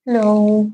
Hello.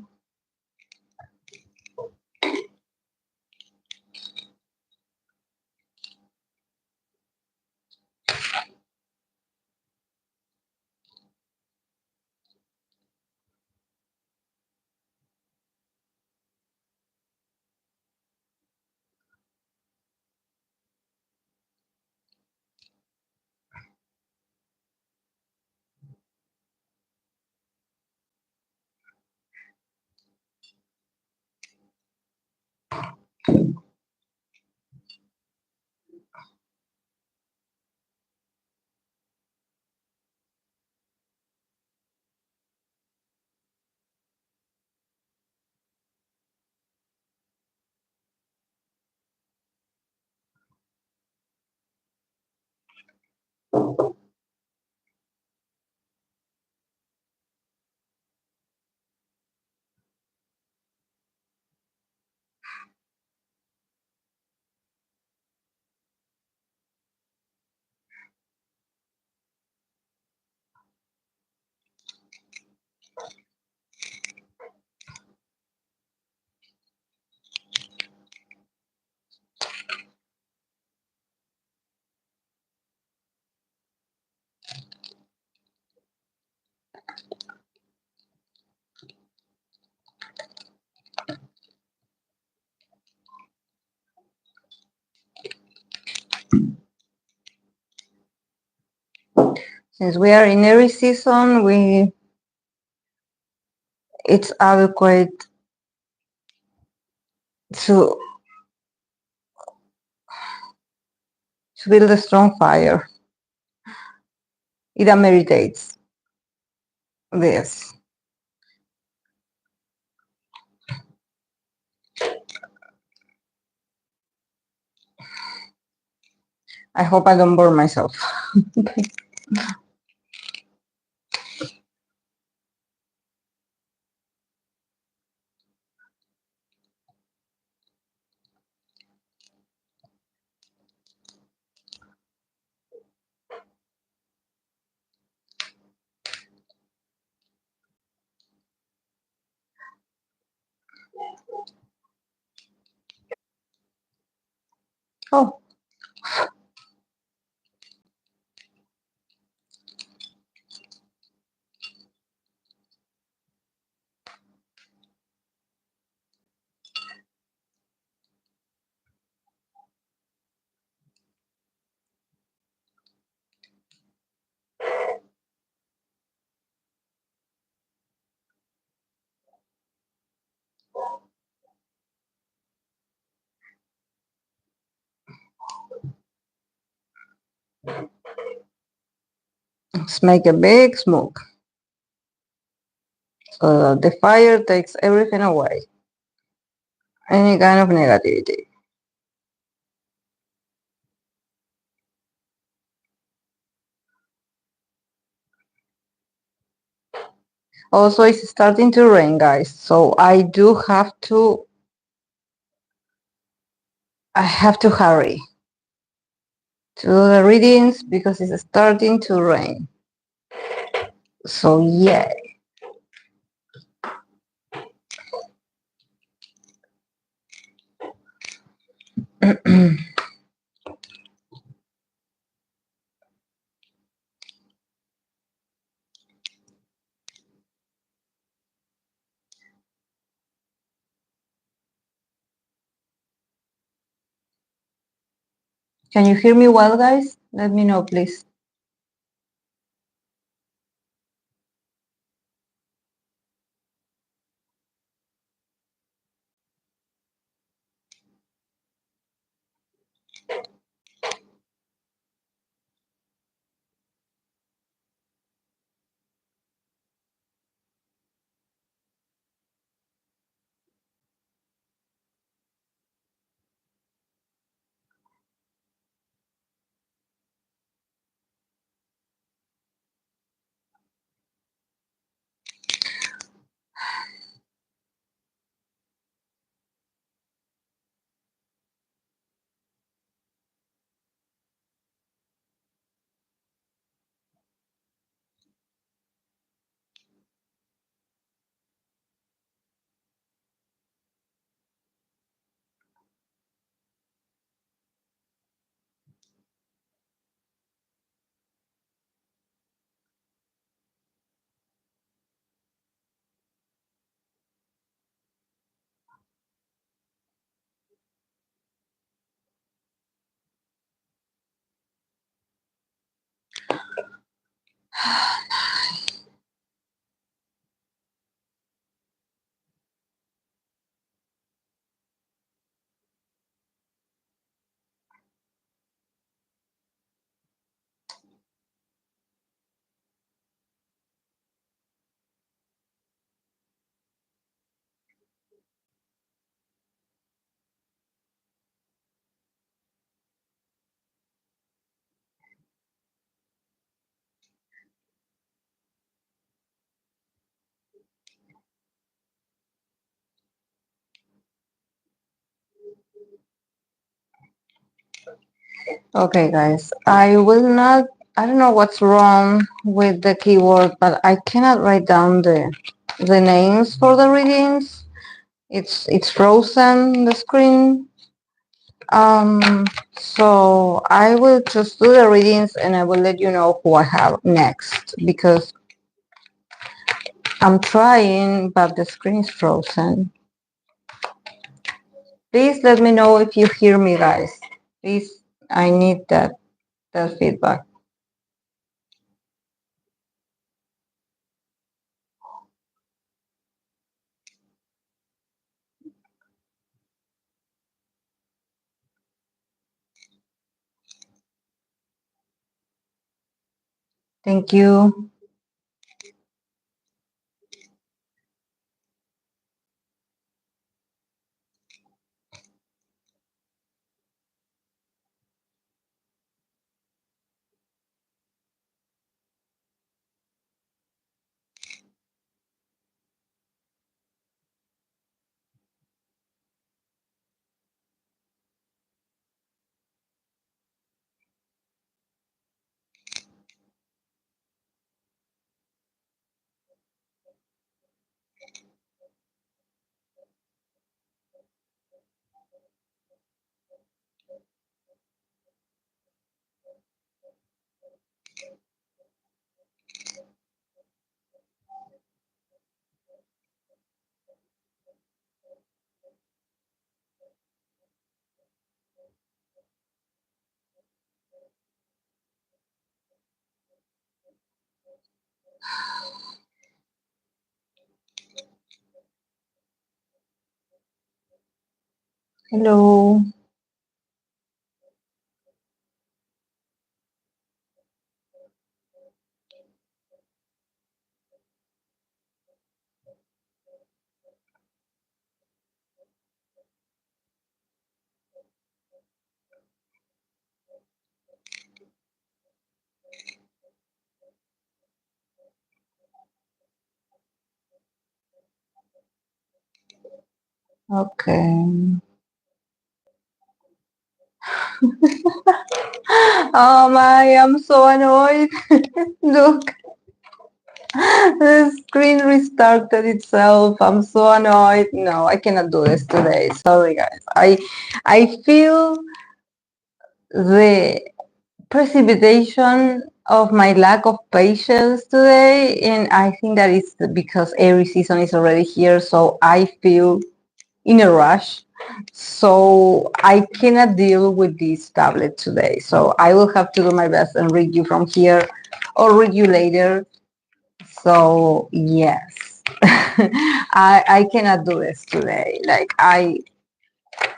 Since we are in every season, it's adequate to build a strong fire. It meritates this. I hope I don't burn myself. Oh, let's make a big smoke. So the fire takes everything away. Any kind of negativity. Also, it's starting to rain, guys. So I have to hurry to do the readings because it's starting to rain. So yeah. Can you hear me well, guys? Let me know, please. Okay, guys, I will not. I don't know what's wrong with the keyboard, but I cannot write down the names for the readings. It's frozen the screen. So I will just do the readings and I will let you know who I have next because I'm trying, but the screen is frozen. Please let me know if you hear me, guys. Please, I need that feedback. Thank you. Hello. Okay. Oh my, I'm so annoyed. Look, the screen restarted itself. I'm so annoyed. No, I cannot do this today. Sorry, guys. I feel the precipitation of my lack of patience today, and I think that is because every season is already here, so I feel in a rush. So I cannot deal with this tablet today. So I will have to do my best and read you from here or read you later. So yes, I cannot do this today. Like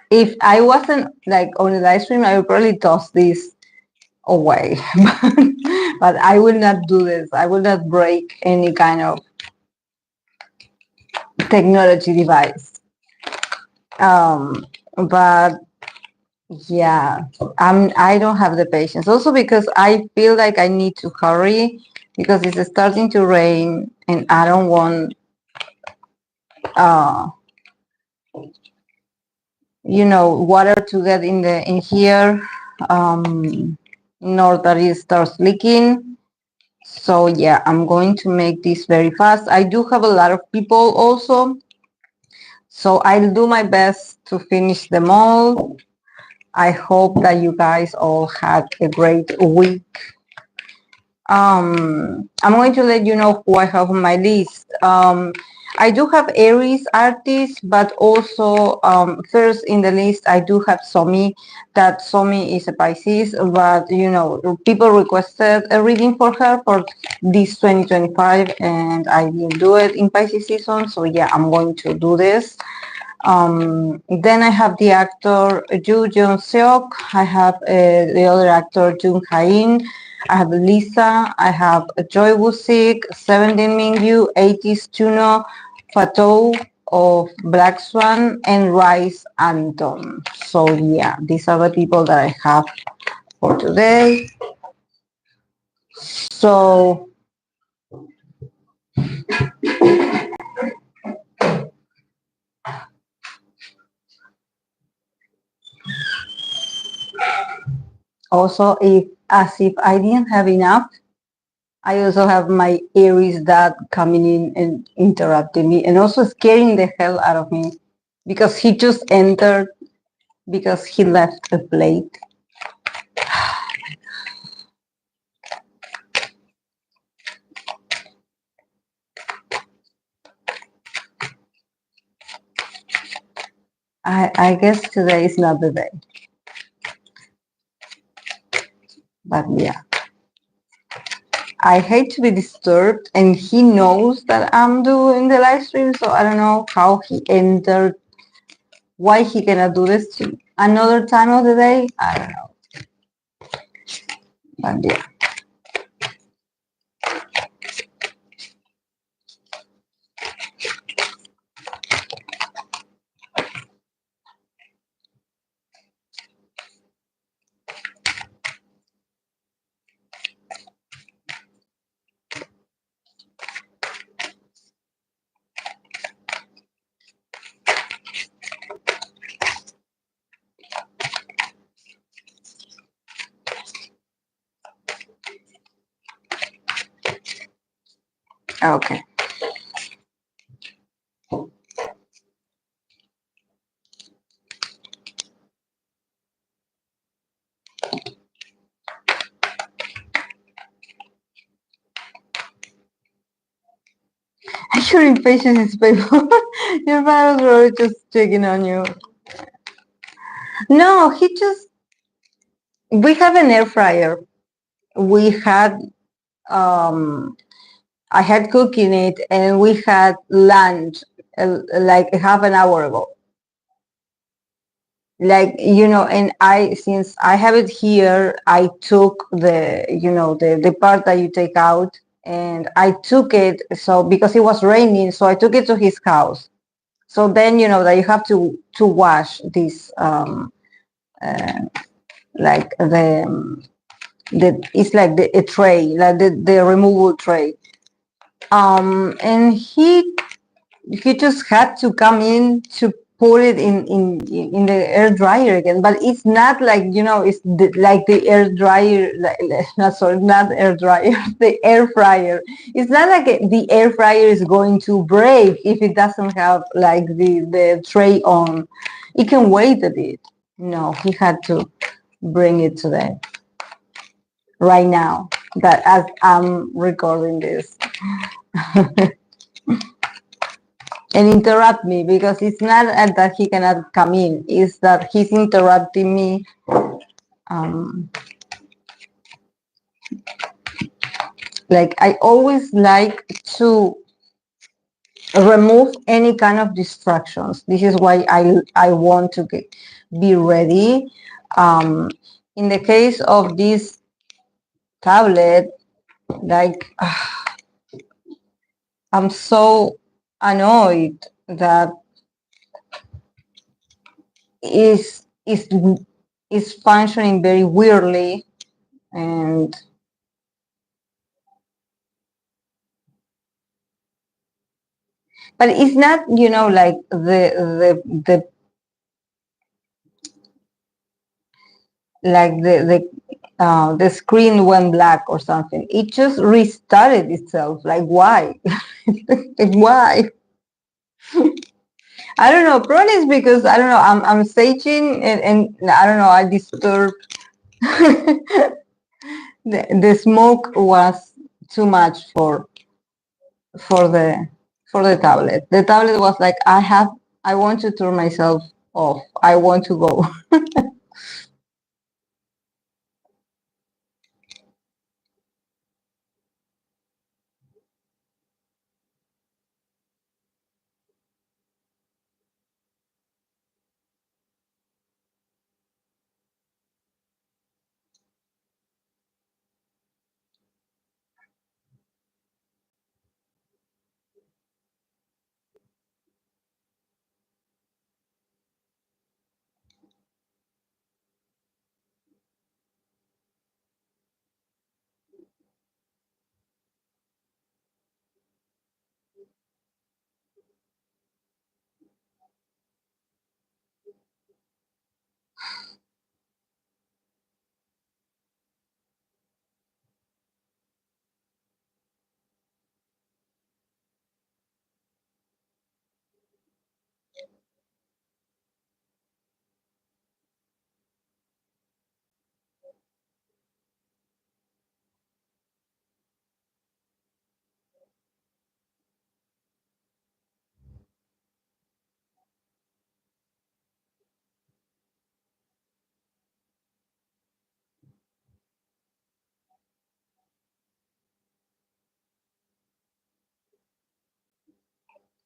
if I wasn't like on the live stream, I would probably toss this away. But I will not do this. I will not break any kind of technology device. But yeah, I don't have the patience. Also because I feel like I need to hurry because it's starting to rain and I don't want uh water to get in here, nor that it starts leaking. So yeah, I'm going to make this very fast. I do have a lot of people also, so I'll do my best to finish them all. I hope that you guys all had a great week. I'm going to let you know who I have on my list. I do have Aries artists, but also first in the list I do have Somi. That Somi is a Pisces, but people requested a reading for her for this 2025, and I didn't do it in Pisces season. So yeah, I'm going to do this. Then I have the actor Seok. I have the other actor Jung-hae. I have Lisa. I have Choi Woo-shik, 17 Mingyu, Ateez Yunho, Fatou of Black Swan, and Riize Anton. So yeah, these are the people that I have for today. So Also, if as if I didn't have enough, I also have my Aries dad coming in and interrupting me and also scaring the hell out of me because he just entered because he left a plate. I guess today is not the day, but yeah. I hate to be disturbed, and he knows that I'm doing the live stream, so I don't know how he entered, why he cannot do this to another time of the day. I don't know, but yeah. Okay. Your impatience is painful. Your parents were just checking on you. No, he just. We have an air fryer. We had. I had cooked in it, and we had lunch like half an hour ago. Like and I, since I have it here, I took the part that you take out, and I took it, so because it was raining, so I took it to his house. So then that you have to wash this uh, like the it's like the a tray, like the removable tray. And he just had to come in to put it in the air dryer again. But it's not like it's like the air dryer, not sorry, not air dryer, the air fryer. It's not like the air fryer is going to break if it doesn't have like the tray on. It can wait a bit. No, he had to bring it today, right now, that as I'm recording this. And interrupt me, because it's not that he cannot come in, it's that he's interrupting me. um, like I always like to remove any kind of distractions. This is why I want to be ready. In the case of this tablet, like I'm so annoyed that is is is functioning very weirdly. And but it's not like the like the screen went black or something. It just restarted itself. Like, why? Like, why? I don't know. Probably it's because I don't know. I'm saging, and I don't know. I disturbed. The smoke was too much for the for the tablet. The tablet was like, I want to turn myself off. I want to go.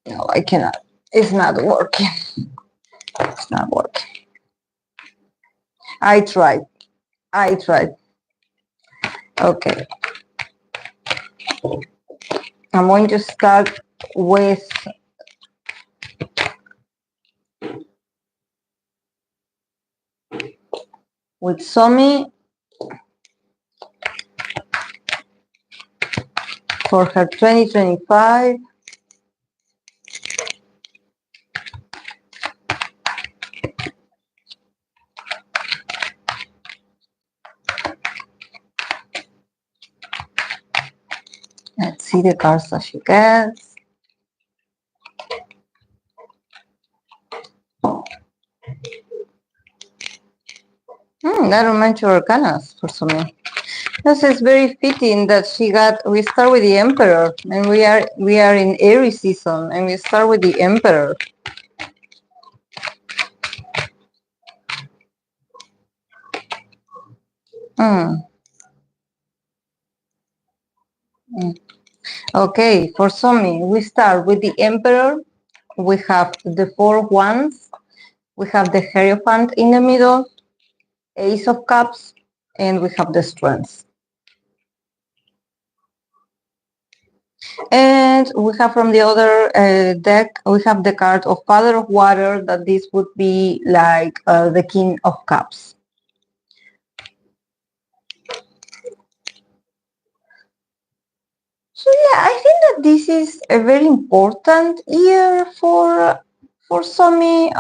No, I cannot. It's not working. It's not working. I tried. I tried. Okay. I'm going to start with Somi for her 2025. Let's see the cards that she gets. That romantic arcanas for Somi. This is very fitting that we start with the Emperor, and we are in Aries season, and we start with the Emperor. Okay, for Somi, we start with the Emperor. We have the Four Wands. We have the Hierophant in the middle, Ace of Cups, and we have the Strength. And we have from the other deck, we have the card of Father of Water, that this would be like the King of Cups. So yeah, I think that this is a very important year for Somi.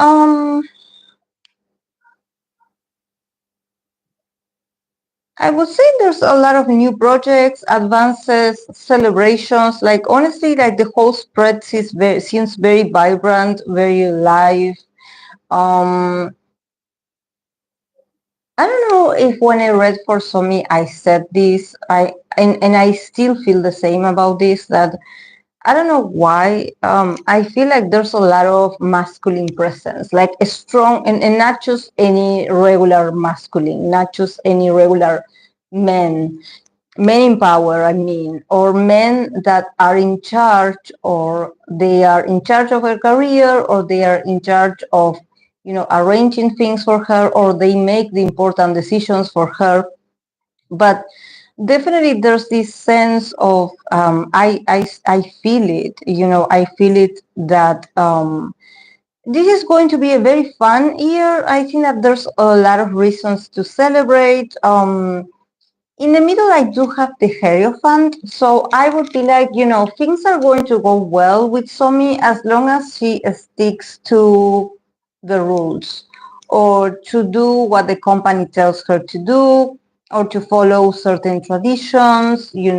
I would say there's a lot of new projects, advances, celebrations. Like honestly, like the whole spread seems very vibrant, very live. I don't know if when I read for Somi, I said this. And I still feel the same about this. That I don't know why. I feel like there's a lot of masculine presence, like a strong, and not just any regular masculine, not just any regular men in power, I mean, or men that are in charge, or they are in charge of her career, or they are in charge of, arranging things for her, or they make the important decisions for her. But definitely there's this sense of, I feel it, I feel it that this is going to be a very fun year. I think that there's a lot of reasons to celebrate. In the middle, I do have the Hierophant, so I would be like, things are going to go well with Somi as long as she sticks to the rules, or to do what the company tells her to do, or to follow certain traditions. There's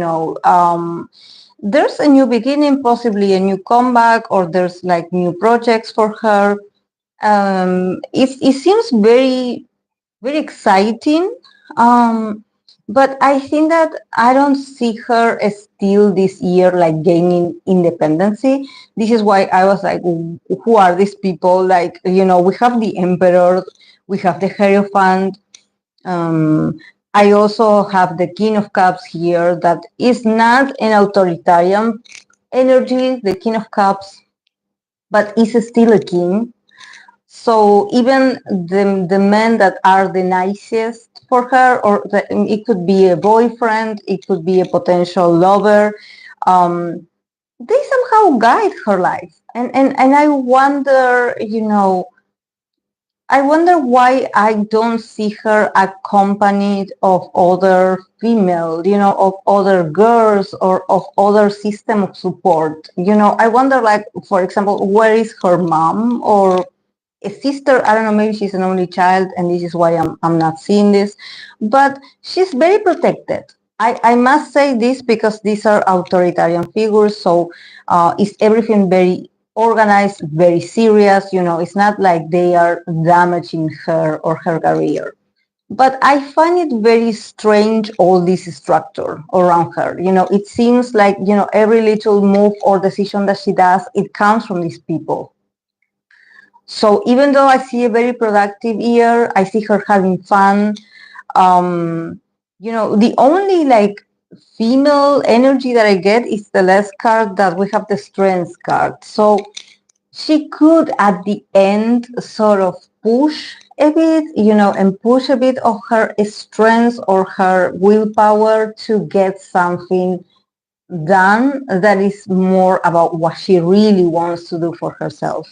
a new beginning, possibly a new comeback, or there's like new projects for her. It seems very, very exciting. But I think that I don't see her still this year like gaining independency. This is why I was like, who are these people? Like, we have the Emperor, we have the Hierophant. I also have the King of Cups here, that is not an authoritarian energy, the King of Cups, but is still a king. So even the men that are the nicest for her, or it could be a boyfriend, it could be a potential lover, they somehow guide her life. And I wonder, I wonder why I don't see her accompanied of other female, of other girls, or of other system of support. I wonder, like, for example, where is her mom, or a sister? I don't know, maybe she's an only child, and this is why I'm not seeing this. But she's very protected. I must say this, because these are authoritarian figures, so is everything very organized, very serious. It's not like they are damaging her or her career. But I find it very strange, all this structure around her. It seems like, every little move or decision that she does, it comes from these people. So even though I see a very productive year, I see her having fun. The only like female energy that I get is the last card that we have the strength card. So she could at the end sort of push a bit, and push a bit of her strength or her willpower to get something done that is more about what she really wants to do for herself.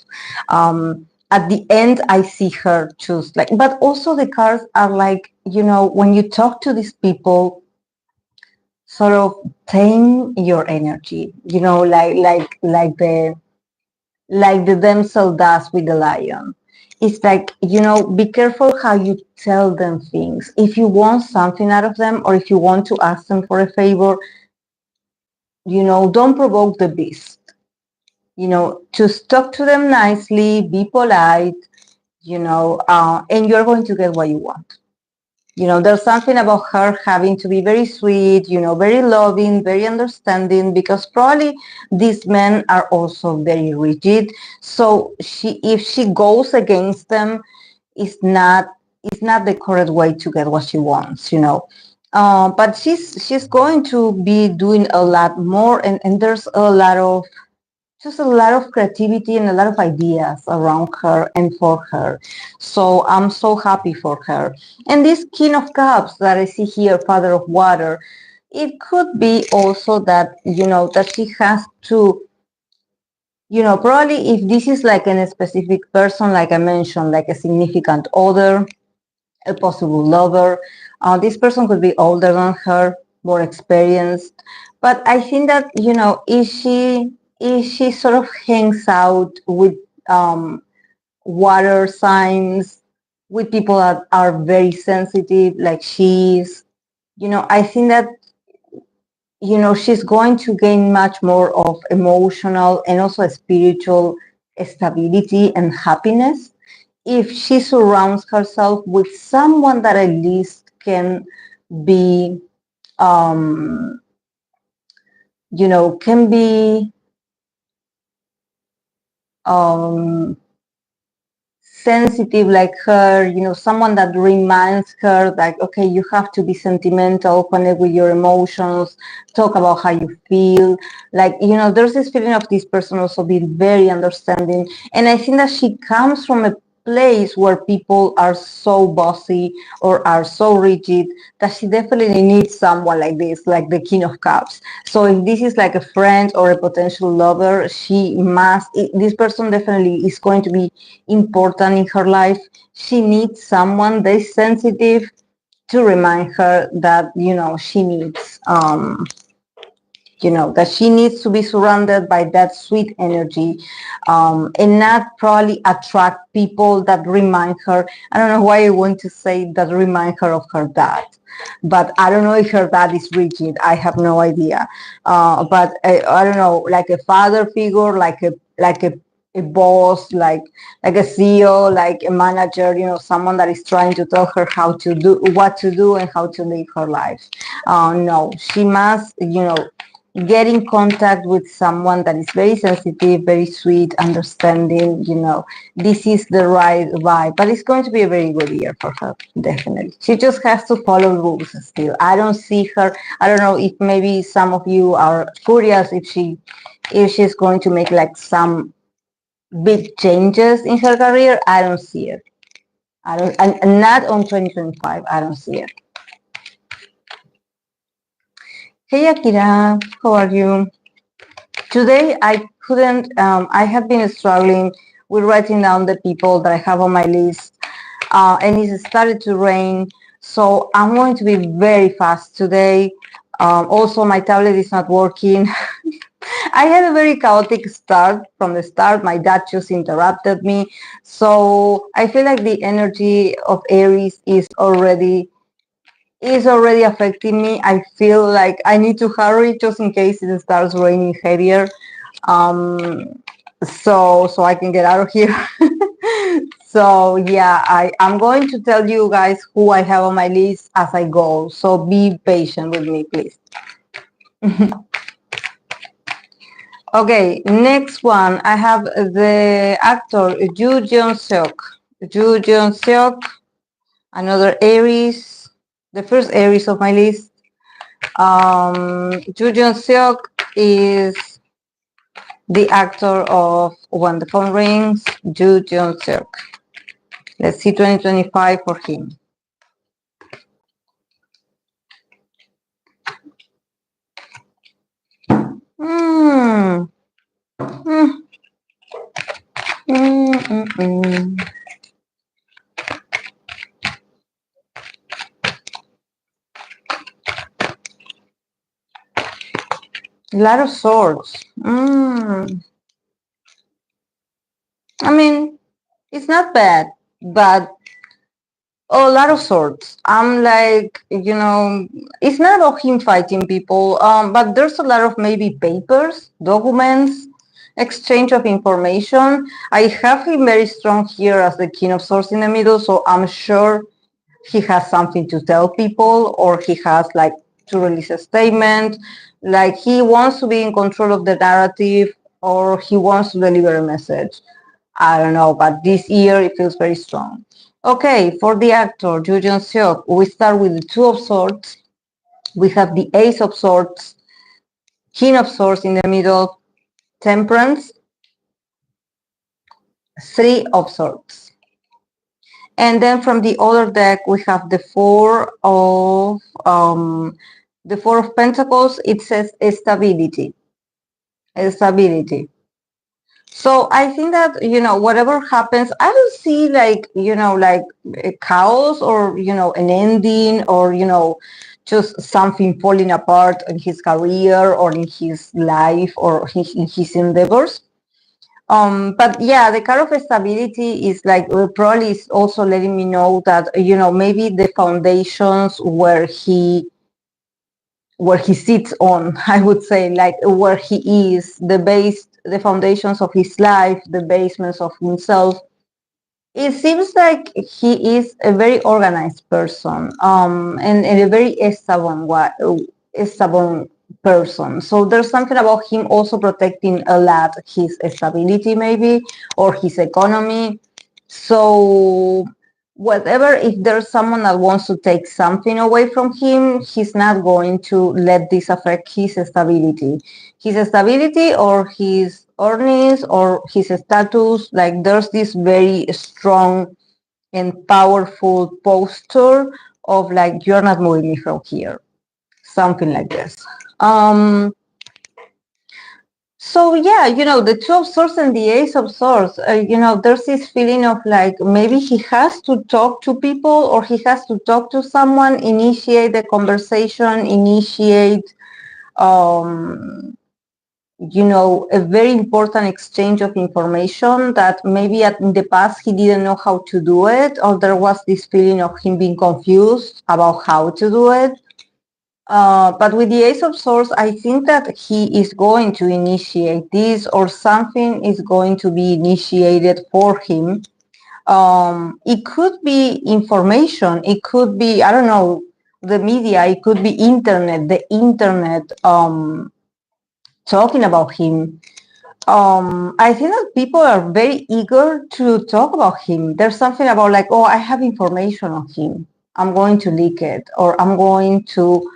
At the end, I see her choose but also the cards are like, when you talk to these people, sort of tame your energy, like the damsel does with the lion. It's like, be careful how you tell them things. If you want something out of them or if you want to ask them for a favor, don't provoke the beast. Just talk to them nicely, be polite, and you're going to get what you want. There's something about her having to be very sweet, very loving, very understanding, because probably these men are also very rigid. So if she goes against them, it's not the correct way to get what she wants, but she's going to be doing a lot more, and there's just a lot of creativity and a lot of ideas around her and for her. So I'm so happy for her. And this King of Cups that I see here, Father of Water, it could be also that, that she has to, probably if this is like a specific person, like I mentioned, like a significant other, a possible lover, this person could be older than her, more experienced. But I think that, if she sort of hangs out with water signs, with people that are very sensitive, like she is, I think that, she's going to gain much more of emotional and also spiritual stability and happiness if she surrounds herself with someone that at least can be, can be sensitive like her, someone that reminds her like, okay, you have to be sentimental, connect with your emotions, talk about how you feel. Like, there's this feeling of this person also being very understanding. And I think that she comes from a place where people are so bossy or are so rigid that she definitely needs someone like this, like the King of Cups. So if this is like a friend or a potential lover, this person definitely is going to be important in her life. She needs someone very sensitive to remind her that, she needs, that she needs to be surrounded by that sweet energy, and not probably attract people that remind her. I don't know why I want to say that remind her of her dad, but I don't know if her dad is rigid. I have no idea. But I don't know, like a father figure, like a boss, like a CEO, like a manager, someone that is trying to tell her what to do and how to live her life. No, she must, get in contact with someone that is very sensitive, very sweet, understanding, this is the right vibe. But it's going to be a very good year for her, definitely. She just has to follow rules still. I don't see her, I don't know if maybe some of you are curious if she's going to make like some big changes in her career. I don't see it. And not on 2025, I don't see it. Hey Akira, how are you? Today I couldn't, I have been struggling with writing down the people that I have on my list, and it started to rain, so I'm going to be very fast today. Also, my tablet is not working. I had a very chaotic start from the start. My dad just interrupted me, so I feel like the energy of Aries is already affecting me. I feel like I need to hurry just in case it starts raining heavier, so I can get out of here. So yeah, I'm going to tell you guys who I have on my list as I go, so be patient with me, please. Okay, next one, I have the actor Seok. Seok, another Aries, the first Aries of my list. Seok is the actor of When the Phone Rings, Seok. Let's see 2025 for him. Mm. Mm. Mm. A lot of swords. I mean, it's not bad, but a lot of swords. I'm like, it's not about him fighting people, but there's a lot of maybe papers, documents, exchange of information. I have him very strong here as the King of Swords in the middle, so I'm sure he has something to tell people, or he has like to release a statement, like he wants to be in control of the narrative, or he wants to deliver a message. I don't know, but this year it feels very strong. Okay, for the actor, Yoo Jung-seok, we start with the Two of Swords. We have the Ace of Swords, King of Swords in the middle, Temperance, Three of Swords. And then from the other deck, we have the Four of Pentacles. It says stability. Stability. So I think that, whatever happens, I don't see like, like a chaos or, an ending or, just something falling apart in his career or in his life or in his endeavors. But yeah, the card of stability is like probably is also letting me know that, maybe the foundations where he sits on, I would say, like where he is, the foundations of his life, the basements of himself. It seems like he is a very organized person, and a very stubborn person. So there's something about him also protecting a lot his stability, maybe, or his economy. So whatever, if there's someone that wants to take something away from him, he's not going to let this affect his stability or his earnings or his status. Like there's this very strong and powerful posture of like, you're not moving me from here, something like this. So yeah, the Two of Swords and the Ace of Swords, there's this feeling of like maybe he has to talk to people or he has to talk to someone, initiate the conversation, initiate, a very important exchange of information that maybe in the past he didn't know how to do it, or there was this feeling of him being confused about how to do it. But with the Ace of Swords, I think that he is going to initiate this, or something is going to be initiated for him. It could be information. It could be, I don't know, the media. It could be internet, the internet talking about him. I think that people are very eager to talk about him. There's something about like, oh, I have information on him. I'm going to leak it, or I'm going to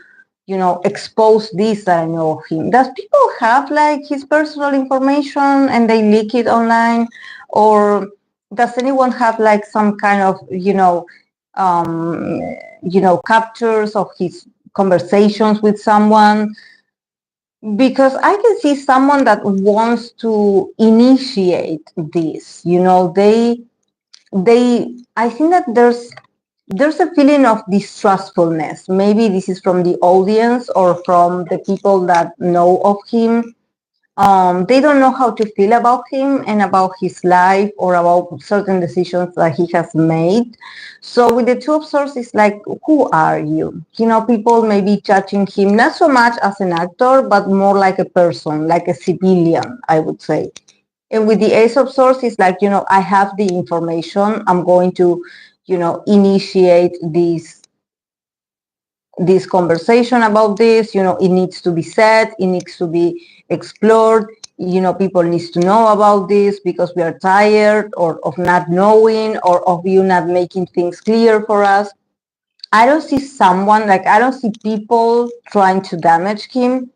expose this that I know of him. Does people have like his personal information and they leak it online? Or does anyone have like some kind of, captures of his conversations with someone? Because I can see someone that wants to initiate this, I think that there's a feeling of distrustfulness. Maybe this is from the audience or from the people that know of him. They don't know how to feel about him and about his life or about certain decisions that he has made. So with the Two of Swords, it's like, who are you? People may be judging him not so much as an actor, but more like a person, like a civilian, I would say. And with the Ace of Swords, it's like, I have the information. I'm going to, initiate this conversation about this. It needs to be said. It needs to be explored. People needs to know about this because we are tired or of not knowing or of you not making things clear for us. I don't see someone, like, I don't see people trying to damage him.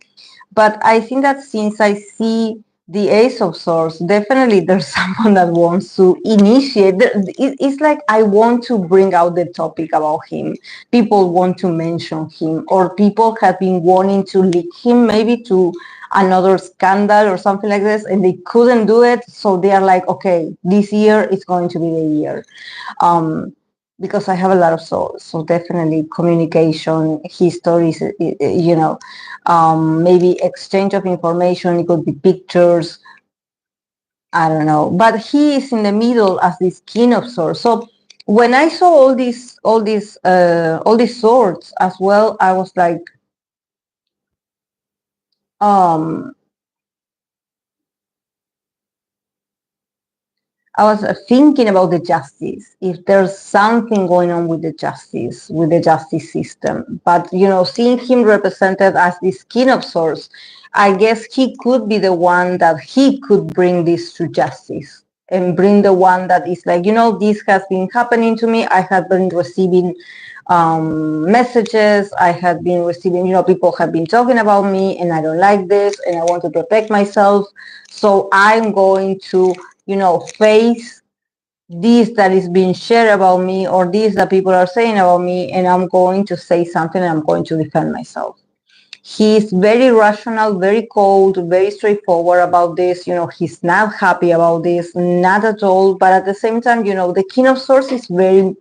But I think that since I see the Ace of Swords, definitely there's someone that wants to initiate. It's like I want to bring out the topic about him. People want to mention him, or people have been wanting to leak him maybe to another scandal or something like this, and they couldn't do it. So they are like, okay, this year is going to be the year. Um, because I have a lot of souls, so definitely communication, histories, maybe exchange of information. It could be pictures. I don't know, but he is in the middle as this king of swords. So when I saw all these swords as well, I was like, um, I was thinking about the justice, if there's something going on with the justice system. But, seeing him represented as this king of swords, I guess he could be the one that he could bring this to justice and bring the one that is like, this has been happening to me. I have been receiving messages. I have been receiving, people have been talking about me and I don't like this and I want to protect myself. So I'm going to face this that is being shared about me, or this that people are saying about me, and I'm going to say something and I'm going to defend myself. He's very rational, very cold, very straightforward about this. He's not happy about this, not at all. But at the same time, the King of Swords is very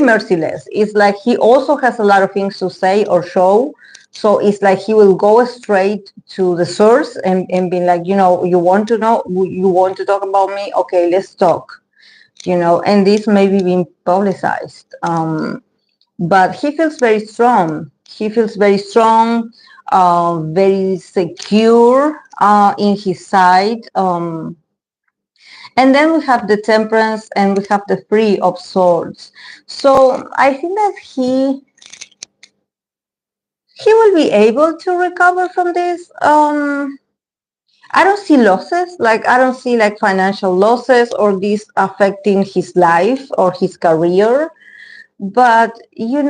merciless. It's like he also has a lot of things to say or show. So it's like he will go straight to the source and be like, you want to know, you want to talk about me? Okay, let's talk. And this may be being publicized. But he feels very strong. He feels very strong, very secure in his side. And then we have the Temperance and we have the Three of Swords. So I think that he will be able to recover from this. I don't see losses, like I don't see like financial losses or this affecting his life or his career. But he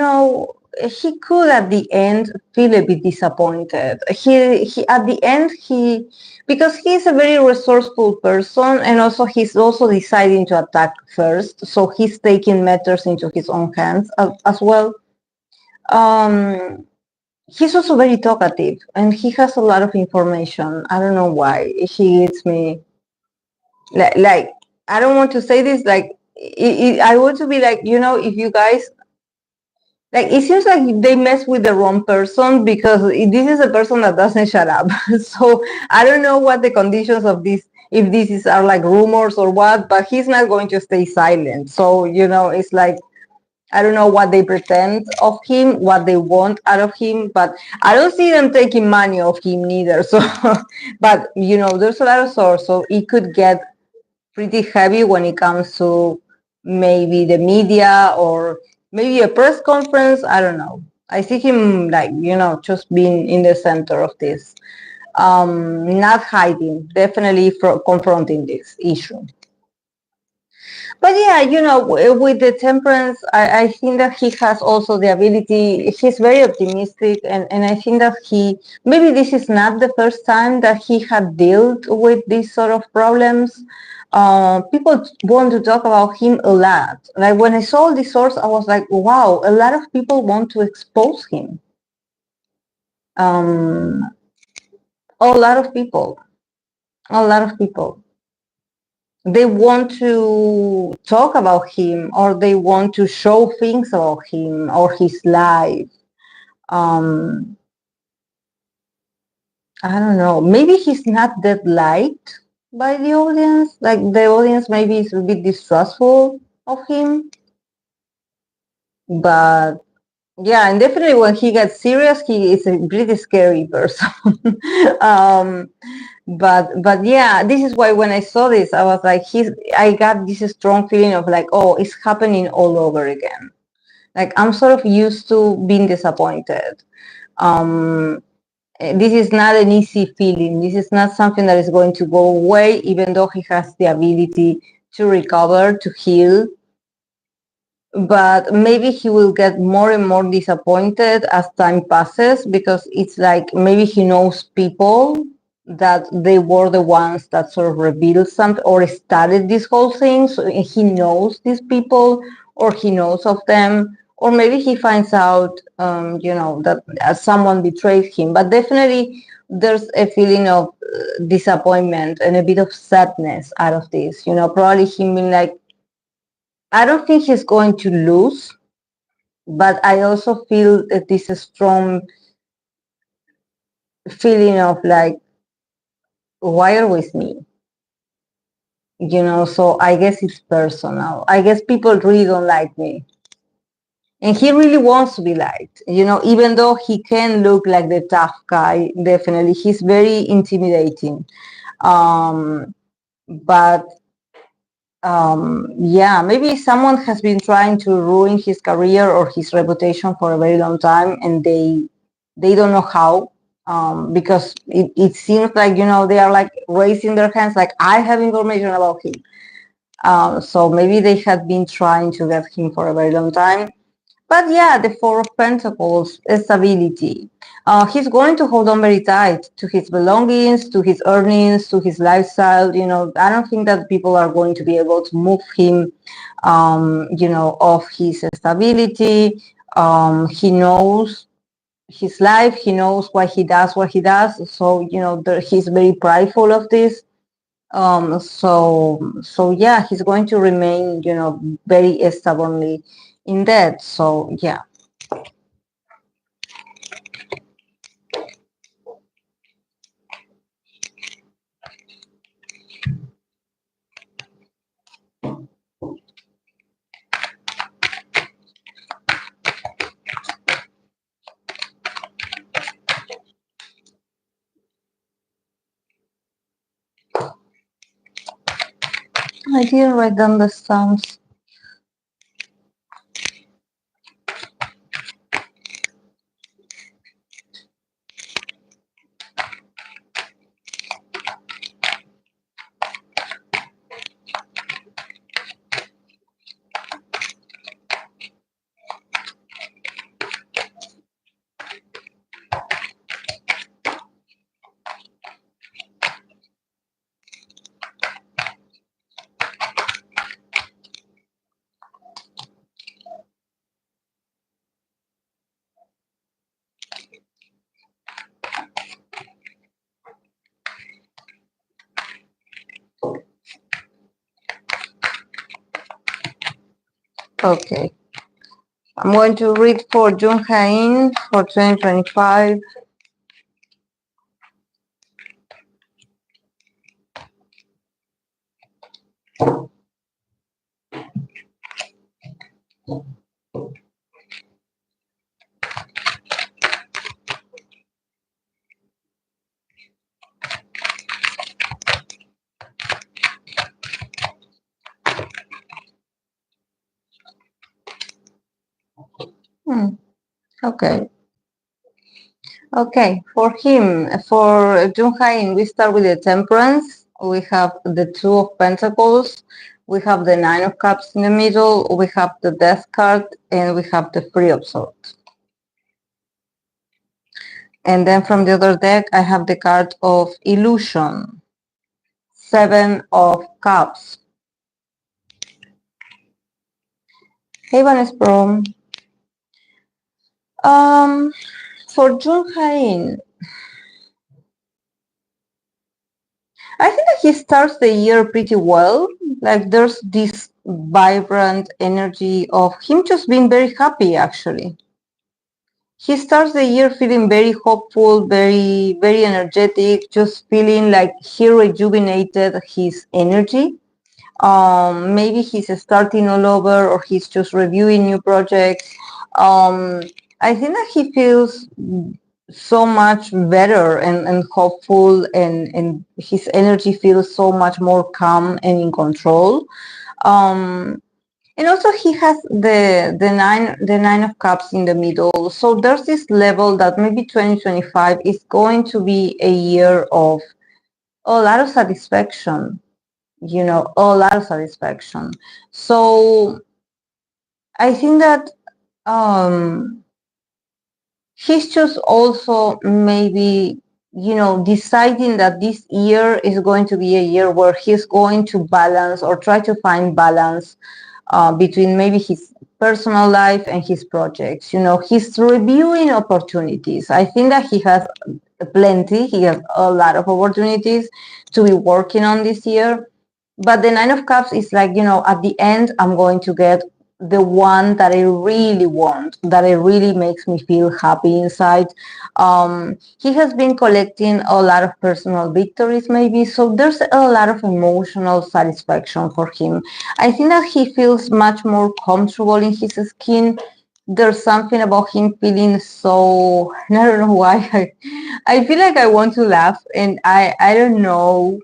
could at the end feel a bit disappointed. He at the end because he's a very resourceful person, and also he's also deciding to attack first, so he's taking matters into his own hands as well. He's also very talkative, and he has a lot of information. I don't know why he gets me like I don't want to say this like I want to be like, if you guys, like, it seems like they mess with the wrong person, because this is a person that doesn't shut up. So I don't know what the conditions of this, if are like rumors or what, but he's not going to stay silent. So, it's like, I don't know what they pretend of him, what they want out of him, but I don't see them taking money of him neither. So, but, there's a lot of source, so it could get pretty heavy when it comes to maybe the media or maybe a press conference. I don't know. I see him like, just being in the center of this, not hiding, definitely confronting this issue. But yeah, with the Temperance, I think that he has also the ability, he's very optimistic, and I think that maybe this is not the first time that he had dealt with these sort of problems. People want to talk about him a lot. Like when I saw the source, I was like, wow, a lot of people want to expose him. A lot of people, a lot of people. They want to talk about him, or they want to show things about him or his life. I don't know. Maybe he's not that liked by the audience. Like the audience maybe is a bit distrustful of him. But yeah, and definitely when he gets serious, he is a pretty scary person. um, but yeah, this is why when I saw this, I was like, I got this strong feeling of like, oh, it's happening all over again. Like I'm sort of used to being disappointed. This is not an easy feeling. This is not something that is going to go away, even though he has the ability to recover, to heal. but maybe he will get more and more disappointed as time passes, because it's like maybe he knows people that they were the ones that sort of revealed something or started this whole thing. So he knows these people, or he knows of them, or maybe he finds out, that someone betrayed him. But definitely there's a feeling of disappointment and a bit of sadness out of this. Probably him being like, I don't think he's going to lose, but I also feel that this strong feeling of like, why are with me? So I guess it's personal. I guess people really don't like me. And he really wants to be liked, even though he can look like the tough guy, definitely. He's very intimidating. But yeah, maybe someone has been trying to ruin his career or his reputation for a very long time, and they don't know how, because it seems like, they are like raising their hands like, I have information about him. So maybe they had been trying to get him for a very long time. But yeah, the Four of Pentacles, stability. He's going to hold on very tight to his belongings, to his earnings, to his lifestyle. I don't think that people are going to be able to move him, off his stability. He knows his life. He knows why he does what he does. So, he's very prideful of this. So yeah, he's going to remain, very stubbornly in that. So yeah. I didn't write down the sums. Okay. I'm going to read for Jung-hae for 2025. Okay. Okay. For him, for Jung-hae, we start with the Temperance. We have the Two of Pentacles. We have the Nine of Cups in the middle. We have the Death card, and we have the Three of Swords. And then from the other deck, I have the card of Illusion. Seven of Cups. Hey, Vanessa. For Jung-hae, I think that he starts the year pretty well. Like there's this vibrant energy of him just being very happy, actually. He starts the year feeling very hopeful, very, very energetic, just feeling like he rejuvenated his energy. Maybe he's starting all over, or he's just reviewing new projects. I think that he feels so much better and hopeful, and his energy feels so much more calm and in control. And also he has the nine of cups in the middle. So there's this level that maybe 2025 is going to be a year of a lot of satisfaction, a lot of satisfaction. So I think that um, he's just also maybe, deciding that this year is going to be a year where he's going to balance or try to find balance between maybe his personal life and his projects. He's reviewing opportunities. I think that he has plenty. He has a lot of opportunities to be working on this year. But the Nine of Cups is like, at the end, I'm going to get the one that I really want, that it really makes me feel happy inside. He has been collecting a lot of personal victories, maybe. So there's a lot of emotional satisfaction for him. I think that he feels much more comfortable in his skin. There's something about him feeling so, I don't know why. I feel like I want to laugh, and I don't know.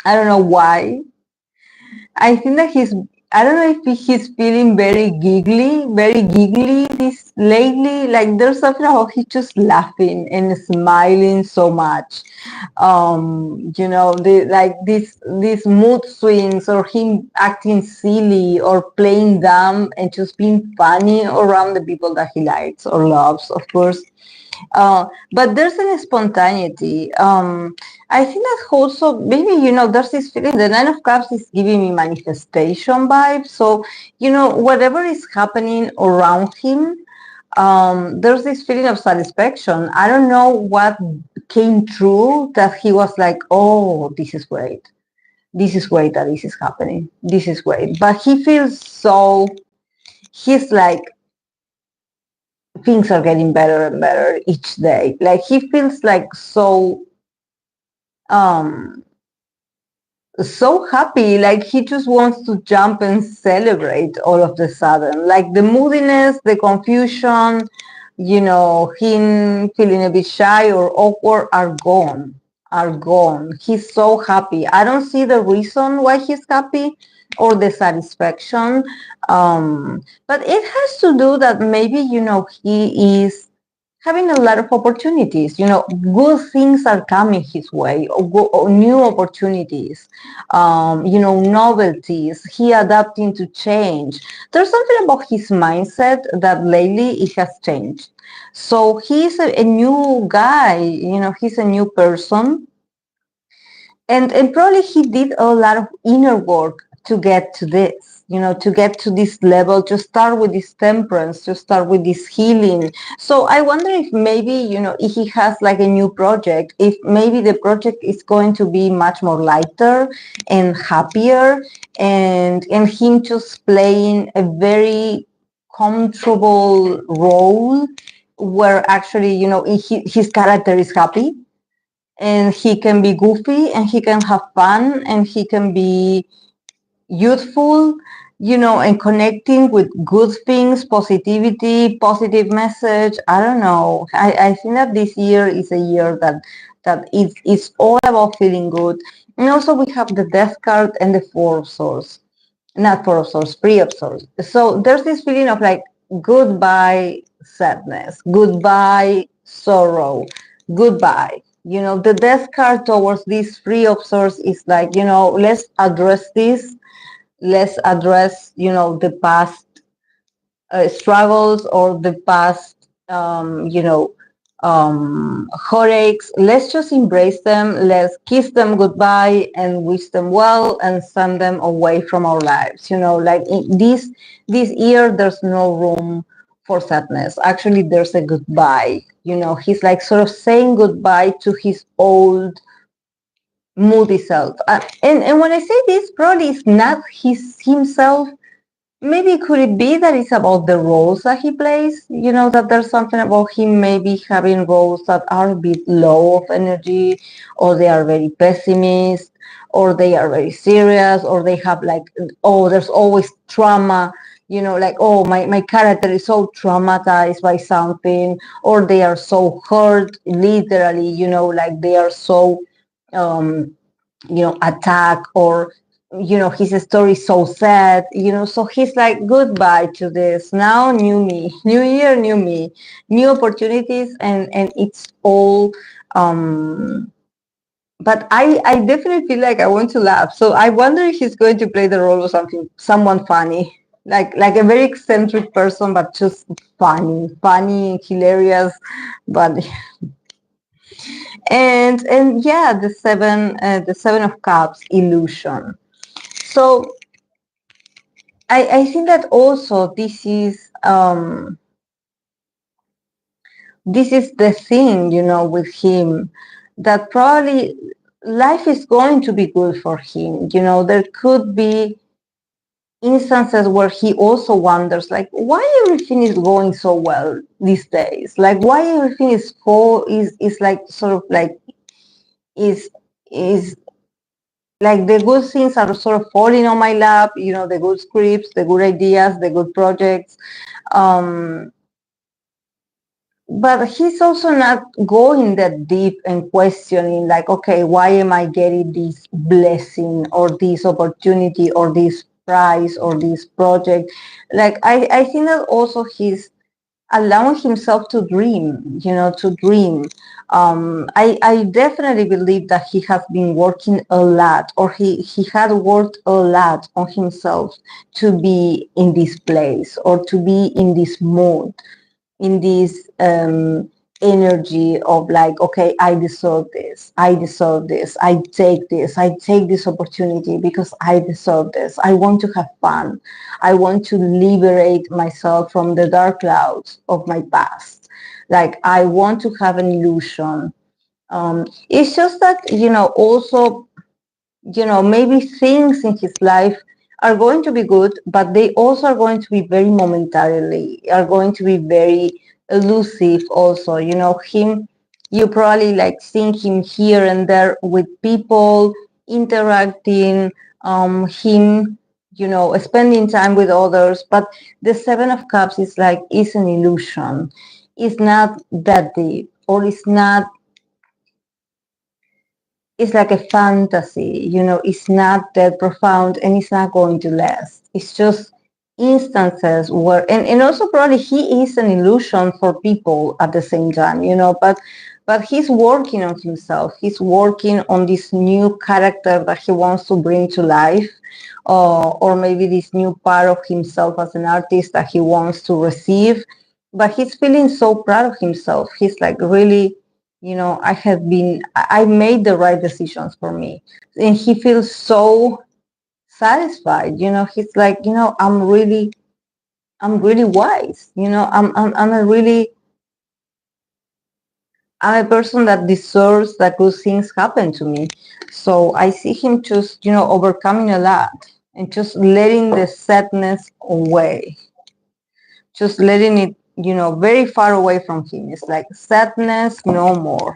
I don't know why. I think that I don't know if he's feeling very giggly this lately. Like there's something about he's just laughing and smiling so much. Like these mood swings, or him acting silly or playing dumb and just being funny around the people that he likes or loves, of course. But there's a spontaneity. I think that also maybe there's this feeling. The Nine of Cups is giving me manifestation vibes. So whatever is happening around him, there's this feeling of satisfaction. I don't know what came true that he was like, oh, this is great. This is great that this is happening. This is great. But he feels so. He's like things are getting better and better each day. Like he feels like um so happy, like he just wants to jump and celebrate all of the sudden. Like the moodiness, the confusion, him feeling a bit shy or awkward are gone. He's so happy. I don't see the reason why he's happy or the satisfaction. But it has to do that maybe, he is having a lot of opportunities. Good things are coming his way, or new opportunities, novelties. He adapting to change. There's something about his mindset that lately it has changed. So he's a new guy. He's a new person, and probably he did a lot of inner work to get to this, to get to this level, to start with this temperance, to start with this healing. So I wonder if maybe, if he has like a new project, if maybe the project is going to be much more lighter and happier, and him just playing a very comfortable role where actually, his character is happy, and he can be goofy, and he can have fun, and he can be youthful, and connecting with good things, positivity, positive message. I don't know. I think that this year is a year that it's all about feeling good. And also we have the Death card and the Four of Swords. Not Four of Swords, Three of Swords. So there's this feeling of like goodbye sadness, goodbye sorrow, goodbye. The Death card towards these Three of Swords is like, let's address this. Let's address, the past struggles, or the past, heartaches. Let's just embrace them. Let's kiss them goodbye and wish them well and send them away from our lives. Like in this year, there's no room for sadness. Actually, there's a goodbye. He's like sort of saying goodbye to his old moody self. And when I say this, probably it's not himself. Maybe could it be that it's about the roles that he plays? That there's something about him maybe having roles that are a bit low of energy, or they are very pessimist, or they are very serious, or they have like, oh, there's always trauma, like, oh, my character is so traumatized by something, or they are so hurt, literally, like they are so, um, attack, or his story is so sad, so he's like goodbye to this, now new me, new year, new me, new opportunities, and it's all, but I definitely feel like I want to laugh, so I wonder if he's going to play the role of someone funny. like a very eccentric person, but just funny, hilarious. But and yeah, the seven of cups, illusion. So I think that also this is the thing, with him, that probably life is going to be good for him. There could be instances where he also wonders, like, why everything is going so well these days, like why everything is like sort of like is like the good things are sort of falling on my lap, the good scripts, the good ideas, the good projects. um but he's also not going that deep and questioning, like, okay, why am I getting this blessing or this opportunity or this prize or this project? Like, I think that also he's allowing himself to dream, to dream. I definitely believe that he has been working a lot, or he had worked a lot on himself to be in this place or to be in this mood, in this energy of like, okay, I deserve this, I take this opportunity because I deserve this, I want to have fun, I want to liberate myself from the dark clouds of my past, like I want to have an illusion. It's just that, also, maybe things in his life are going to be good, but they also are going to be very momentarily, are going to be very elusive also. You probably like seeing him here and there with people, interacting, him, spending time with others. But the Seven of Cups is like, it's an illusion. It's not that deep, or it's like a fantasy, it's not that profound, and it's not going to last. It's just instances where, and also probably he is an illusion for people at the same time, but he's working on himself. He's working on this new character that he wants to bring to life, or maybe this new part of himself as an artist that he wants to receive. But he's feeling so proud of himself. He's like, really, I made the right decisions for me. And he feels so satisfied. He's like, I'm really wise. I'm a person that deserves that good things happen to me. So I see him just, overcoming a lot and just letting the sadness away, just letting it, very far away from him. It's like sadness, no more.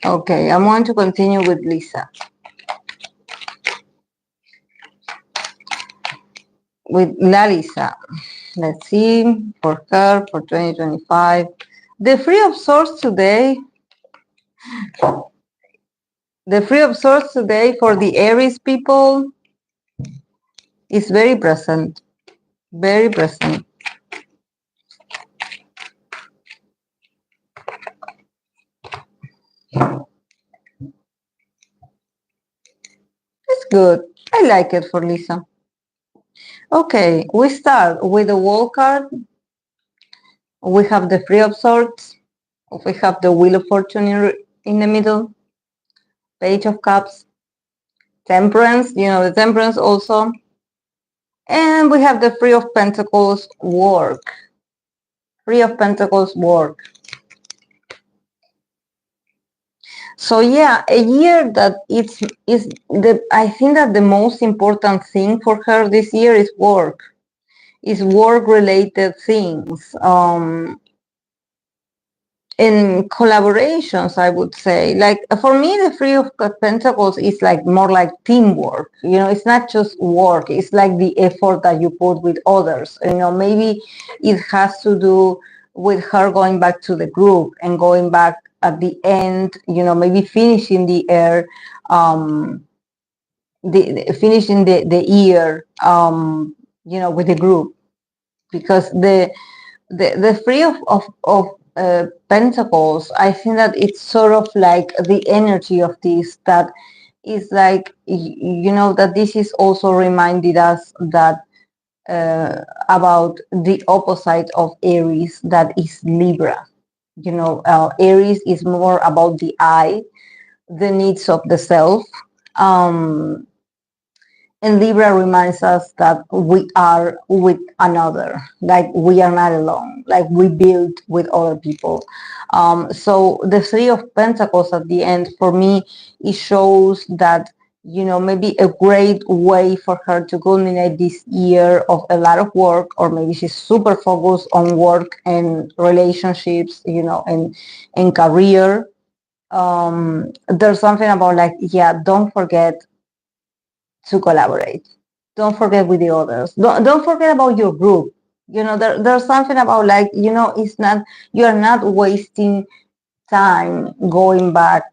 Okay, I'm going to continue with Lisa. With Larissa. Let's see, for her, for 2025. The Free of Swords today, for the Aries people is very present. Very present. It's good. I like it for Lisa. Okay, we start with the Wall card. We have the Free of Swords. We have the Wheel of Fortune in the middle. Page of Cups. Temperance, the Temperance also. And we have the Free of Pentacles, work. Free of Pentacles, work. So yeah, a year that I think that the most important thing for her this year is work. is work-related things. In collaborations, I would say, like for me, the Three of Pentacles is like more like teamwork. It's not just work. It's like the effort that you put with others. Maybe it has to do with her going back to the group and going back at the end. Maybe finishing the air, finishing the year, with the group, because the Three of Pentacles, I think that it's sort of like the energy of this, that is like, that this is also reminded us that about the opposite of Aries, that is Libra. Aries is more about the I, the needs of the self. And Libra reminds us that we are with another, like we are not alone, like we build with other people. So the Three of Pentacles at the end, for me, it shows that, maybe a great way for her to culminate this year of a lot of work, or maybe she's super focused on work and relationships, and career. There's something about like, yeah, don't forget to collaborate. Don't forget with the others. Don't forget about your group. There's something about like, it's not, you're not wasting time going back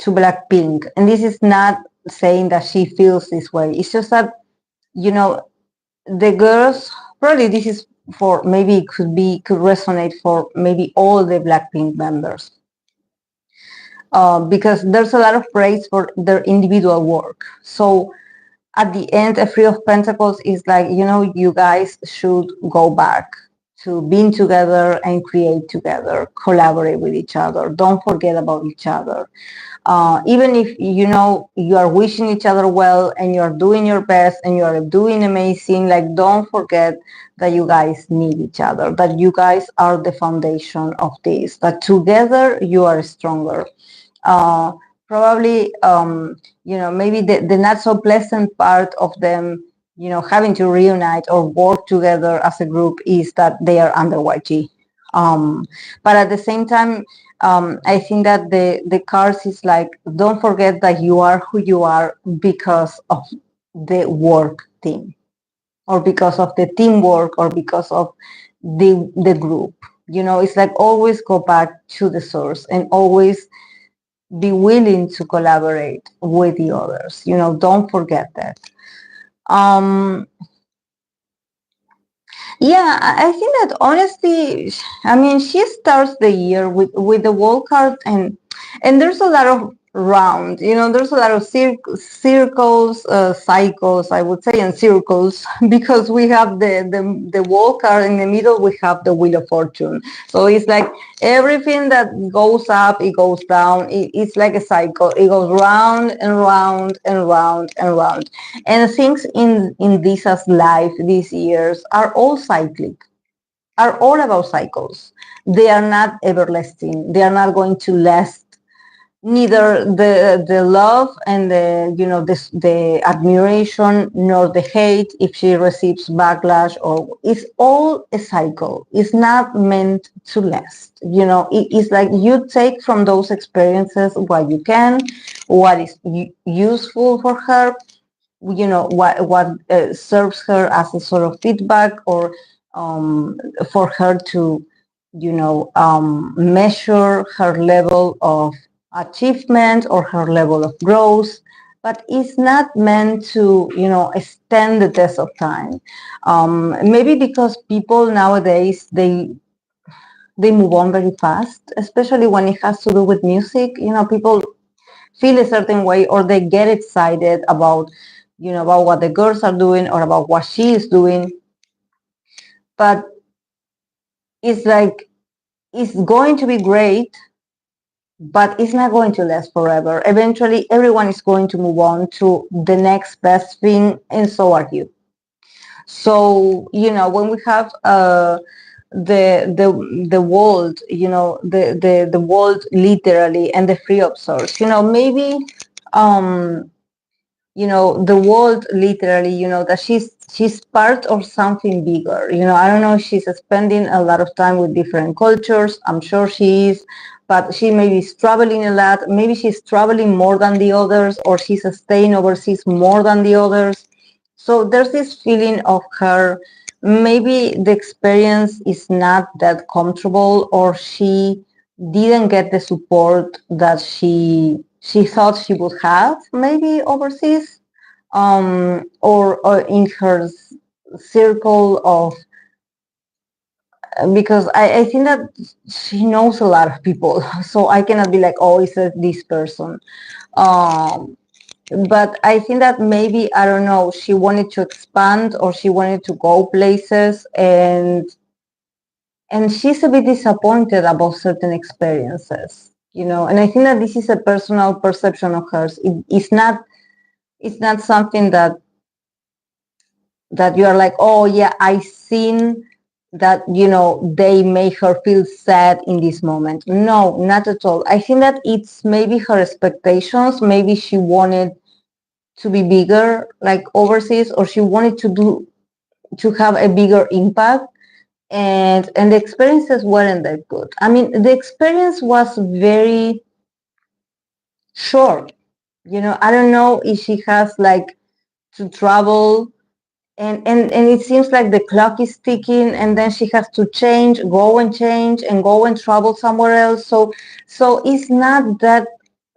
to Blackpink. And this is not saying that she feels this way. It's just that, the girls, probably this is for, maybe it could resonate for maybe all the Blackpink members. Because there's a lot of praise for their individual work. So at the end, a Three of Pentacles is like, you guys should go back to being together and create together, collaborate with each other. Don't forget about each other. Even if, you are wishing each other well and you're doing your best and you're doing amazing, like, don't forget that you guys need each other, that you guys are the foundation of this, that together you are stronger. Probably, maybe the not so pleasant part of them, having to reunite or work together as a group is that they are under YG. But at the same time, I think that the cards is like, don't forget that you are who you are because of the work team, or because of the teamwork, or because of the group. It's like, always go back to the source and always be willing to collaborate with the others. Don't forget that. Yeah, I think that honestly, I mean, she starts the year with the wall card, and there's a lot of round, there's a lot of circles, cycles, I would say, and circles, because we have the wall card in the middle, we have the Wheel of Fortune. So it's like everything that goes up, it goes down. It's like a cycle. It goes round and round and round and round. And things in this as life these years are all cyclic, are all about cycles. They are not everlasting. They are not going to last. Neither the love and the admiration, nor the hate, if she receives backlash, or it's all a cycle. It's not meant to last. It's like, you take from those experiences what you can, what is useful for her, what serves her as a sort of feedback, or for her to measure her level of achievement or her level of growth. But it's not meant to stand the test of time. Maybe because people nowadays, they move on very fast, especially when it has to do with music. People feel a certain way, or they get excited about about what the girls are doing, or about what she is doing. But it's like, it's going to be great, but it's not going to last forever. Eventually, everyone is going to move on to the next best thing, and so are you. So, when we have the world, the world literally, and the Three of Swords, maybe the world literally, that she's part of something bigger. I don't know if she's spending a lot of time with different cultures. I'm sure she is, but she maybe is traveling a lot. Maybe she's traveling more than the others, or she's staying overseas more than the others. So there's this feeling of her, maybe the experience is not that comfortable, or she didn't get the support that she thought she would have maybe overseas, or in her circle of, because I think that she knows a lot of people, so I cannot be like, oh, it's this person. um, but I think that maybe, I don't know, she wanted to expand, or she wanted to go places, and she's a bit disappointed about certain experiences, and I think that this is a personal perception of hers. It's not something that you are like, oh yeah, I seen that, they make her feel sad in this moment. No, not at all. I think that it's maybe her expectations. Maybe she wanted to be bigger, like overseas, or she wanted to have a bigger impact, and the experiences weren't that good. I mean, the experience was very short. I don't know if she has like to travel, and it seems like the clock is ticking, and then she has to change and go and travel somewhere else. So it's not that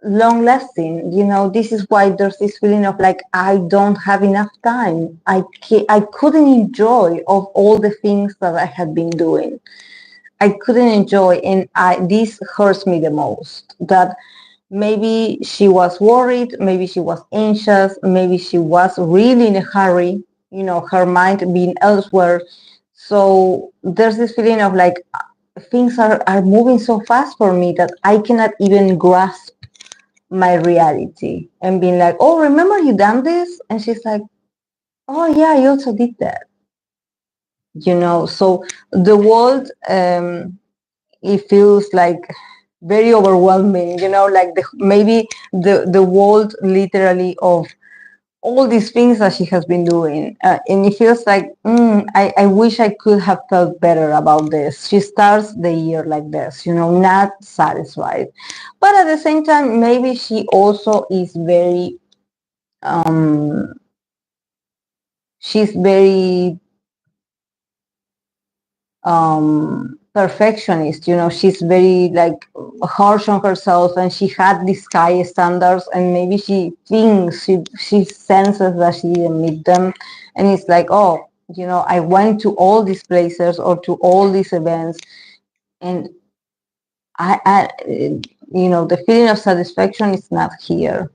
long lasting. This is why there's this feeling of like, I don't have enough time. I couldn't enjoy of all the things that I had been doing. I couldn't enjoy, and this hurts me the most. That maybe she was worried, maybe she was anxious, maybe she was really in a hurry, her mind being elsewhere. So there's this feeling of like, things are moving so fast for me that I cannot even grasp my reality, and being like, oh, remember you done this? And she's like, oh yeah, I also did that. So the world, it feels like very overwhelming, like maybe the world literally of all these things that she has been doing, and it feels like, I wish I could have felt better about this. She starts the year like this, not satisfied, but at the same time, maybe she also is very, um she's very perfectionist. She's very like harsh on herself, and she had these high standards, and maybe she thinks, she senses that she didn't meet them, and it's like, oh, I went to all these places or to all these events, and I the feeling of satisfaction is not here.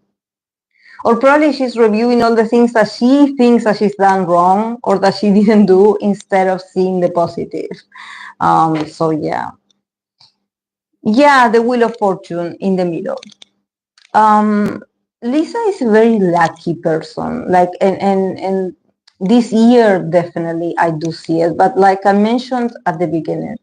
Or probably she's reviewing all the things that she thinks that she's done wrong or that she didn't do, instead of seeing the positive. So yeah. Yeah, the Wheel of Fortune in the middle. Um, Lisa is a very lucky person. Like, and this year definitely I do see it. But like I mentioned at the beginning,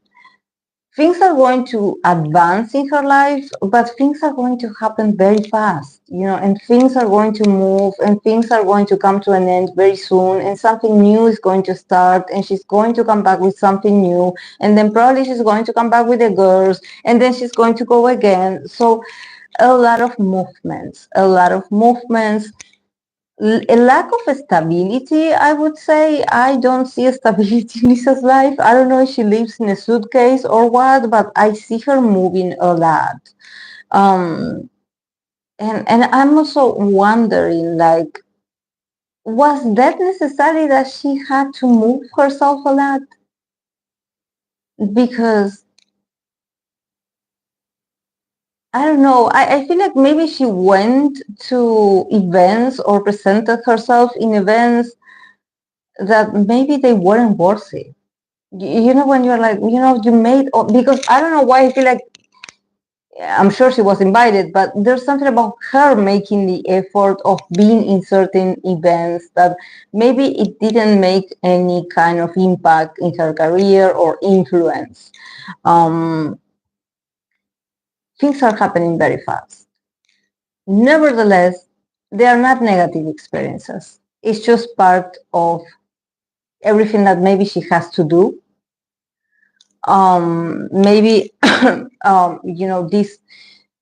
things are going to advance in her life, but things are going to happen very fast, and things are going to move, and things are going to come to an end very soon, and something new is going to start, and she's going to come back with something new, and then probably she's going to come back with the girls, and then she's going to go again. So a lot of movements, a lack of stability, I would say. I don't see a stability in Lisa's life. I don't know if she lives in a suitcase or what, but I see her moving a lot. Um, and I'm also wondering, like, was that necessary that she had to move herself a lot? Because I don't know. I feel like maybe she went to events or presented herself in events that maybe they weren't worthy. When you're like, you made, because I don't know why I feel like, I'm sure she was invited, but there's something about her making the effort of being in certain events that maybe it didn't make any kind of impact in her career or influence. Um, Things are happening very fast. Nevertheless, they are not negative experiences. It's just part of everything that maybe she has to do. Maybe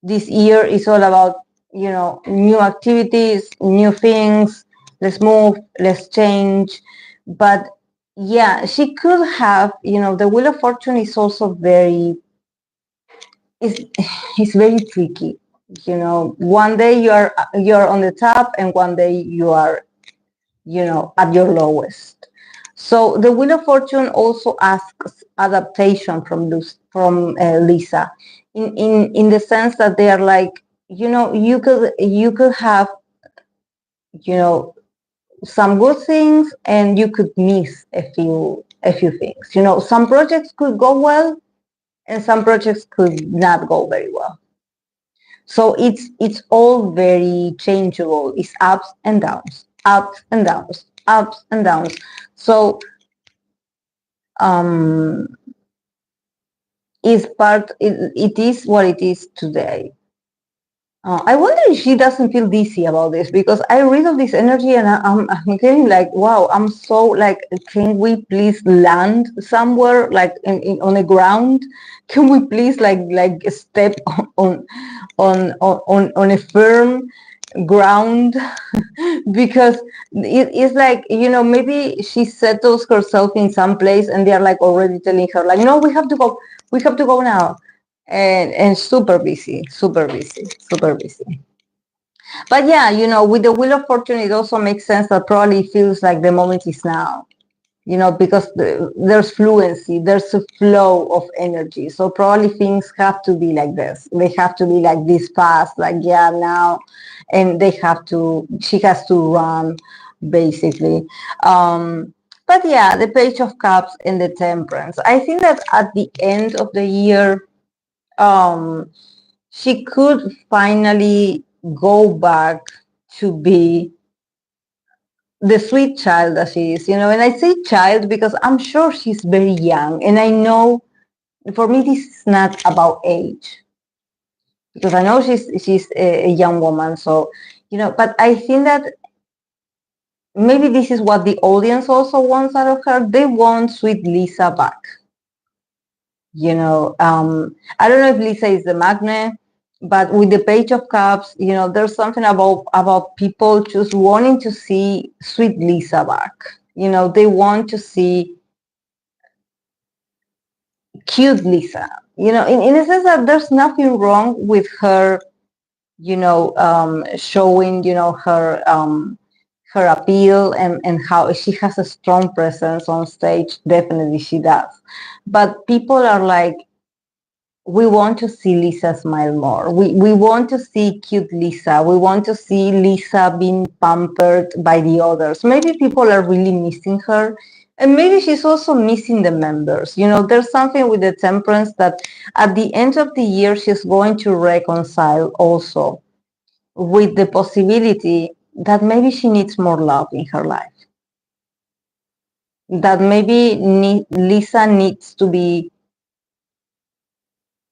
this year is all about new activities, new things. Let's move, let's change. But yeah, she could have, the Wheel of Fortune is also very, it's very tricky. One day you're on the top, and one day you are, at your lowest. So the Wheel of Fortune also asks adaptation from Lisa, in the sense that they are like, you could have, you know some good things, and you could miss a few things. Some projects could go well, and some projects could not go very well. So it's all very changeable. It's ups and downs, ups and downs, ups and downs. So um, it is what it is today. I wonder if she doesn't feel dizzy about this, because I read of this energy, and I'm getting like, wow, I'm so like, can we please land somewhere, like on the ground? Can we please like step on a firm ground? Because it's like, maybe she settles herself in some place, and they're like already telling her like, no, we have to go now. And super busy, super busy, super busy. But yeah, with the Wheel of Fortune, it also makes sense that probably feels like the moment is now, because there's fluency, there's a flow of energy. So probably things have to be like this. They have to be like this fast, like, yeah, now. And she has to run, basically. But yeah, the Page of Cups and the Temperance. I think that at the end of the year, she could finally go back to be the sweet child that she is, and I say child because I'm sure she's very young, and I know, for me, this is not about age, because I know she's a young woman. So, but I think that maybe this is what the audience also wants out of her. They want sweet Lisa back. I don't know if Lisa is the magnet, but with the Page of Cups, there's something about people just wanting to see sweet Lisa back. They want to see cute Lisa. In a sense that there's nothing wrong with her, showing, her appeal, and how she has a strong presence on stage. Definitely she does. But people are like, we want to see Lisa smile more. We want to see cute Lisa. We want to see Lisa being pampered by the others. Maybe people are really missing her. And maybe she's also missing the members. There's something with the Temperance that at the end of the year, she's going to reconcile also with the possibility that maybe she needs more love in her life. That maybe Lisa needs to be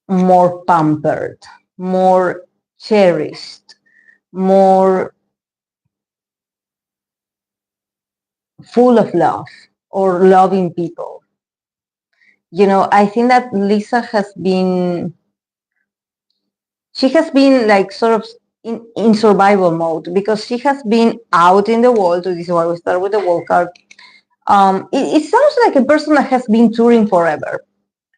more pampered, more cherished, more full of love, or loving people. I think that Lisa she has been like sort of in survival mode, because she has been out in the world. This is why we start with the world card. It sounds like a person that has been touring forever.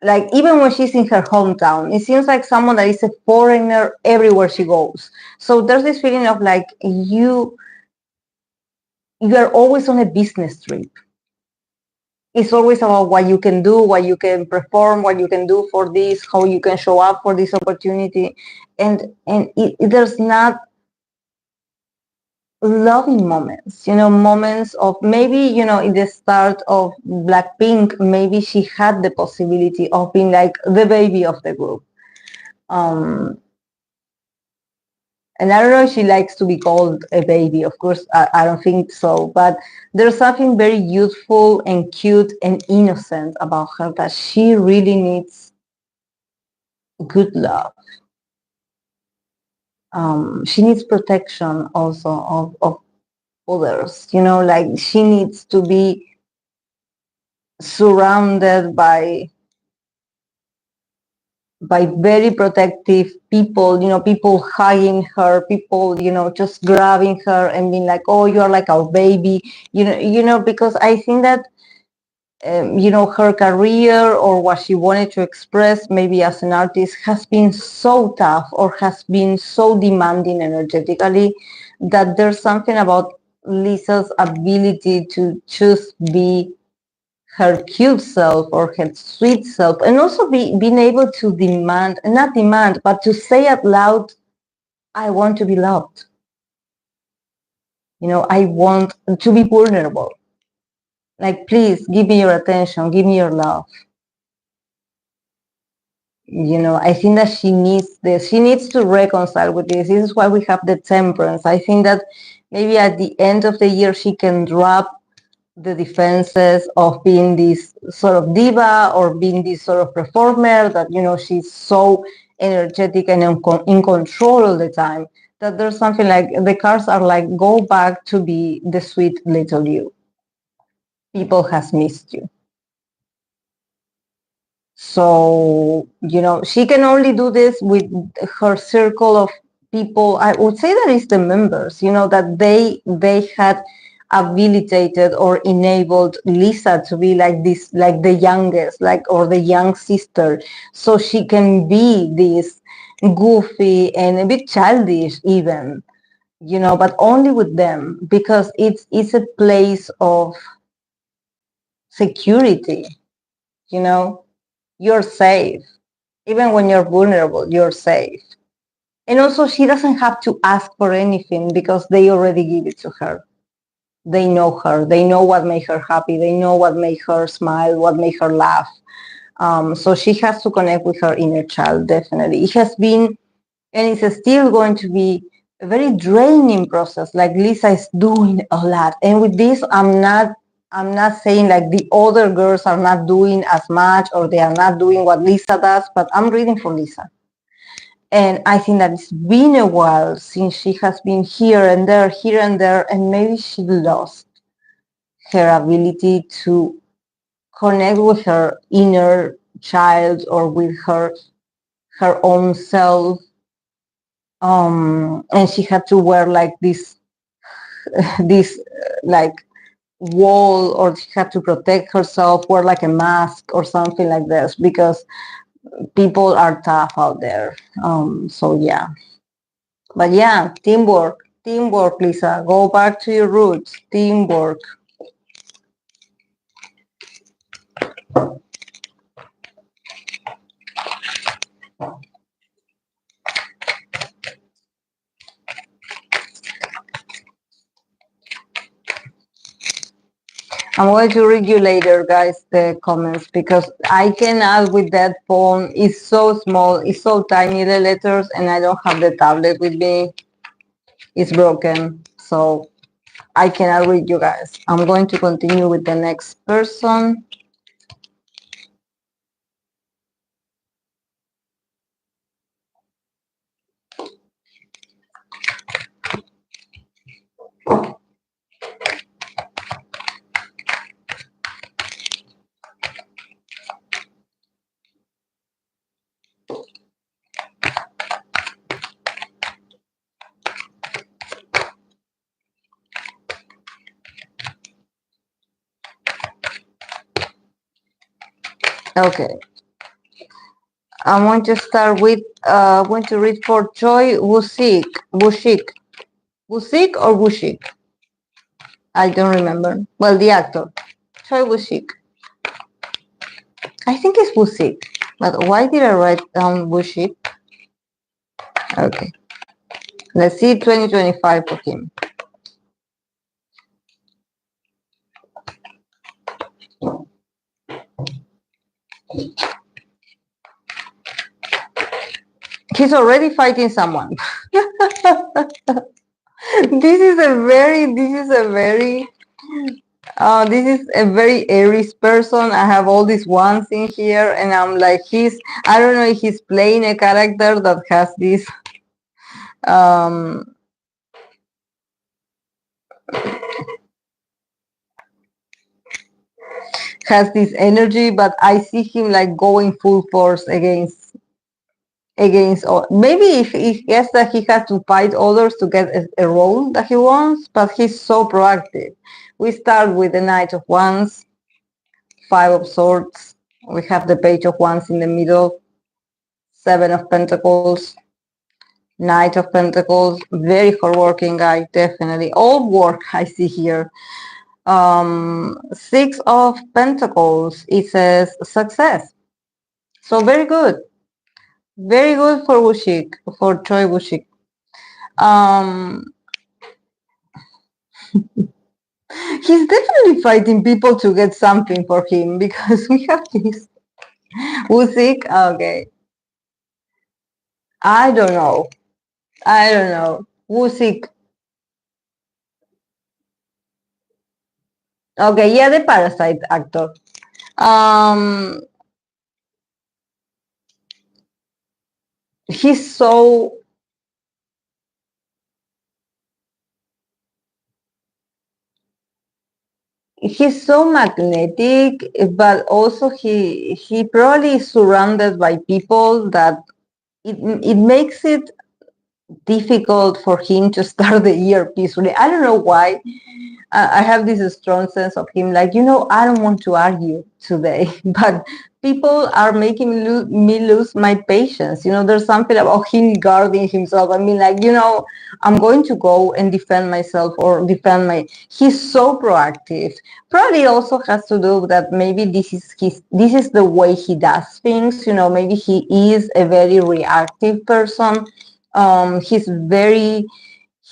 Like, even when she's in her hometown, it seems like someone that is a foreigner everywhere she goes. So there's this feeling of like, you are always on a business trip. It's always about what you can do, what you can perform, what you can do for this, how you can show up for this opportunity. And there's not loving moments, moments of maybe, in the start of Blackpink, maybe she had the possibility of being like the baby of the group. And I don't know if she likes to be called a baby. Of course, I don't think so. But there's something very youthful and cute and innocent about her, that she really needs good love. she needs protection also of others, you know, like she needs to be surrounded by very protective people, you know, people hugging her, people, you know, just grabbing her and being like, oh, you're like our baby, you know, because I think that you know, her career or what she wanted to express maybe as an artist has been so tough or has been so demanding energetically that there's something about Lisa's ability to just be her cute self or her sweet self, and also being able to demand, not demand, but to say out loud, I want to be loved. You know, I want to be vulnerable. Like, please give me your attention, give me your love. You know, I think that she needs this. She needs to reconcile with this. This is why we have the temperance. I think that maybe at the end of the year, she can drop the defenses of being this sort of diva or being this sort of performer that, you know, she's so energetic and in control all the time, that there's something like the cards are like, go back to be the sweet little you. People has missed you. So, you know, she can only do this with her circle of people. I would say that it's the members, you know, that they had habilitated or enabled Lisa to be like this, like the youngest, like, or the young sister. So she can be this goofy and a bit childish even, you know, but only with them, because it's a place of security, you know. You're safe. Even when you're vulnerable, you're safe. And also, she doesn't have to ask for anything because they already give it to her. They know her. They know what made her happy. They know what made her smile, what made her laugh. So she has to connect with her inner child, definitely. It has been, and it's still going to be a very draining process. Like Lisa is doing a lot. And with this, I'm not saying like the other girls are not doing as much or they are not doing what Lisa does, but I'm reading for Lisa. And I think that it's been a while since she has been here and there, and maybe she lost her ability to connect with her inner child or with her own self. And she had to wear like this like wall, or she had to protect herself, wear like a mask or something like this, because people are tough out there. So yeah, but yeah, teamwork, Lisa, go back to your roots. Teamwork. I'm going to read you later, guys, the comments, because I cannot with that phone. It's so small, it's so tiny, the letters, and I don't have the tablet with me. It's broken, so I cannot read you guys. I'm going to continue with the next person. Okay. I'm going to start with, I'm going to read for Choi Woo-shik. Woo-shik. Woo-shik or Woo-shik? I don't remember. Well, the actor. Choi Woo-shik. I think it's Woo-shik. But why did I write down Woo-shik? Okay. Let's see 2025 for him. He's already fighting someone. This is a very Aries person. I have all these ones in here, and I'm like, I don't know if he's playing a character that has this Um, has this energy, but I see him like going full force against all. Maybe if he guess that he has to fight others to get a role that he wants, but he's so proactive. We start with the Knight of Wands, Five of Swords. We have the Page of Wands in the middle, Seven of Pentacles, Knight of Pentacles. Very hardworking guy, definitely. All work I see here. Six of Pentacles. It says success. So very good. Very good for Woo-shik, for Choi Woo-shik. Um, he's definitely fighting people to get something for him because we have this Woo-shik. Okay, I don't know. I don't know. Woo-shik. Okay, yeah, the parasite actor. Um, he's so he's so magnetic, but also he probably is surrounded by people that it makes it difficult for him to start the year peacefully. I don't know why. I have this strong sense of him, like, I don't want to argue today, but people are making me lose my patience. There's something about him guarding himself. I mean, like, I'm going to go and defend myself or defend he's so proactive. Probably also has to do with that maybe this is the way he does things. Maybe he is a very reactive person.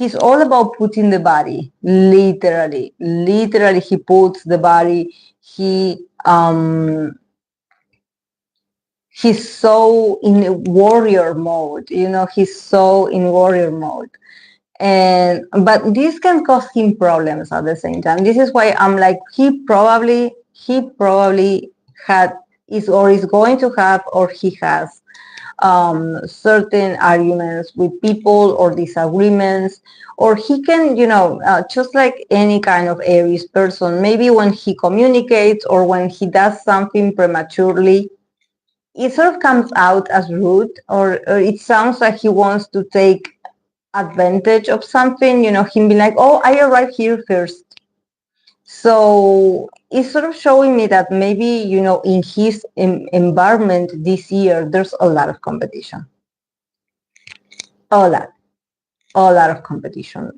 He's all about putting the body, literally he puts the body. He's so in warrior mode. He's so in warrior mode. But this can cause him problems at the same time. This is why I'm like, he probably had is going to have, or he has certain arguments with people or disagreements, or he can, just like any kind of Aries person, maybe when he communicates or when he does something prematurely, it sort of comes out as rude, or it sounds like he wants to take advantage of something, him be like, oh, I arrived here first. So it's sort of showing me that maybe, in his environment this year, there's a lot of competition. A lot of competition.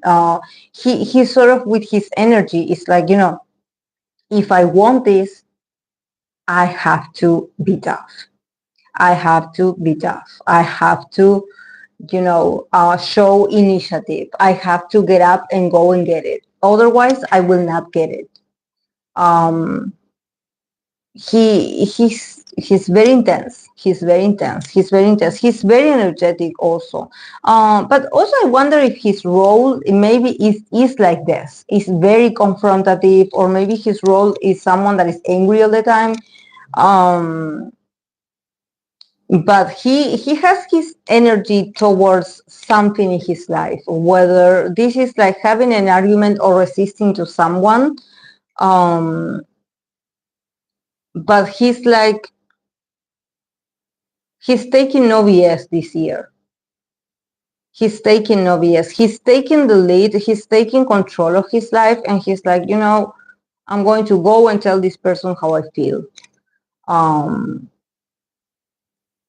He sort of, with his energy, it's like, if I want this, I have to be tough. I have to be tough. I have to, show initiative. I have to get up and go and get it. Otherwise, I will not get it. He's very intense. He's very intense. He's very energetic also. But also I wonder if his role maybe is like this. Is very confrontative, or maybe his role is someone that is angry all the time. But he has his energy towards something in his life, whether this is like having an argument or resisting to someone. But he's taking no BS this year. He's taking no BS. He's taking the lead. He's taking control of his life. And he's like, I'm going to go and tell this person how I feel.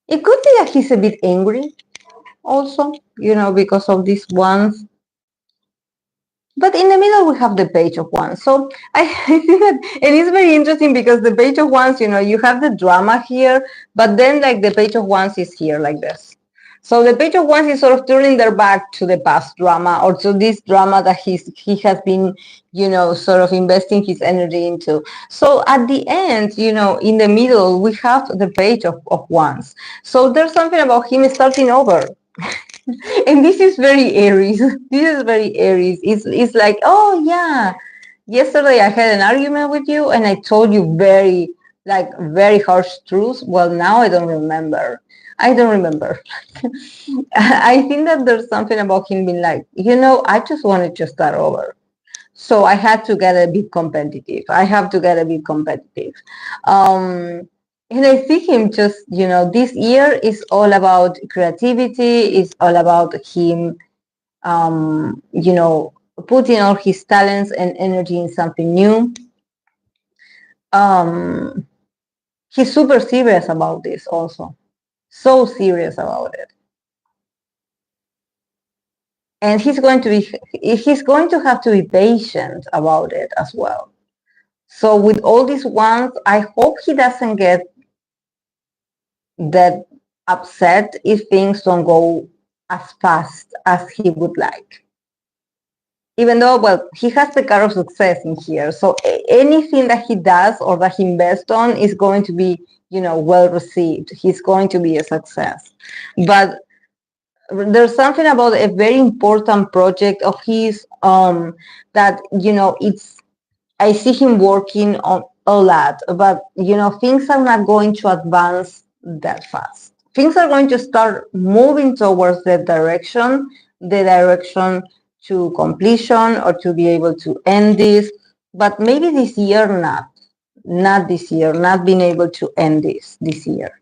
It could be that he's a bit angry also, because of these ones. But in the middle, we have the Page of Wands. So I think that, and it's very interesting because the Page of Wands, you have the drama here, but then like the Page of Wands is here like this. So the Page of Wands is sort of turning their back to the past drama, or to this drama that he has been, sort of investing his energy into. So at the end, in the middle, we have the Page of Wands. So there's something about him starting over. And this is very Aries. This is very Aries. It's like, oh yeah, yesterday I had an argument with you and I told you very harsh truths. Well, now I don't remember. I don't remember. I think that there's something about him being like, I just wanted to start over. So I had to get a bit competitive. I have to get a bit competitive. And I see him just, this year is all about creativity, it's all about him, putting all his talents and energy in something new. He's super serious about this also. So serious about it. And he's going to have to be patient about it as well. So with all these ones, I hope he doesn't get that upset if things don't go as fast as he would like. Even though, well, he has the car of success in here. So anything that he does or that he invests on is going to be, well received. He's going to be a success. But there's something about a very important project of his that, I see him working on a lot, but things are not going to advance that fast. Things are going to start moving towards that direction, the direction to completion or to be able to end this, but maybe this year not this year, not being able to end this year.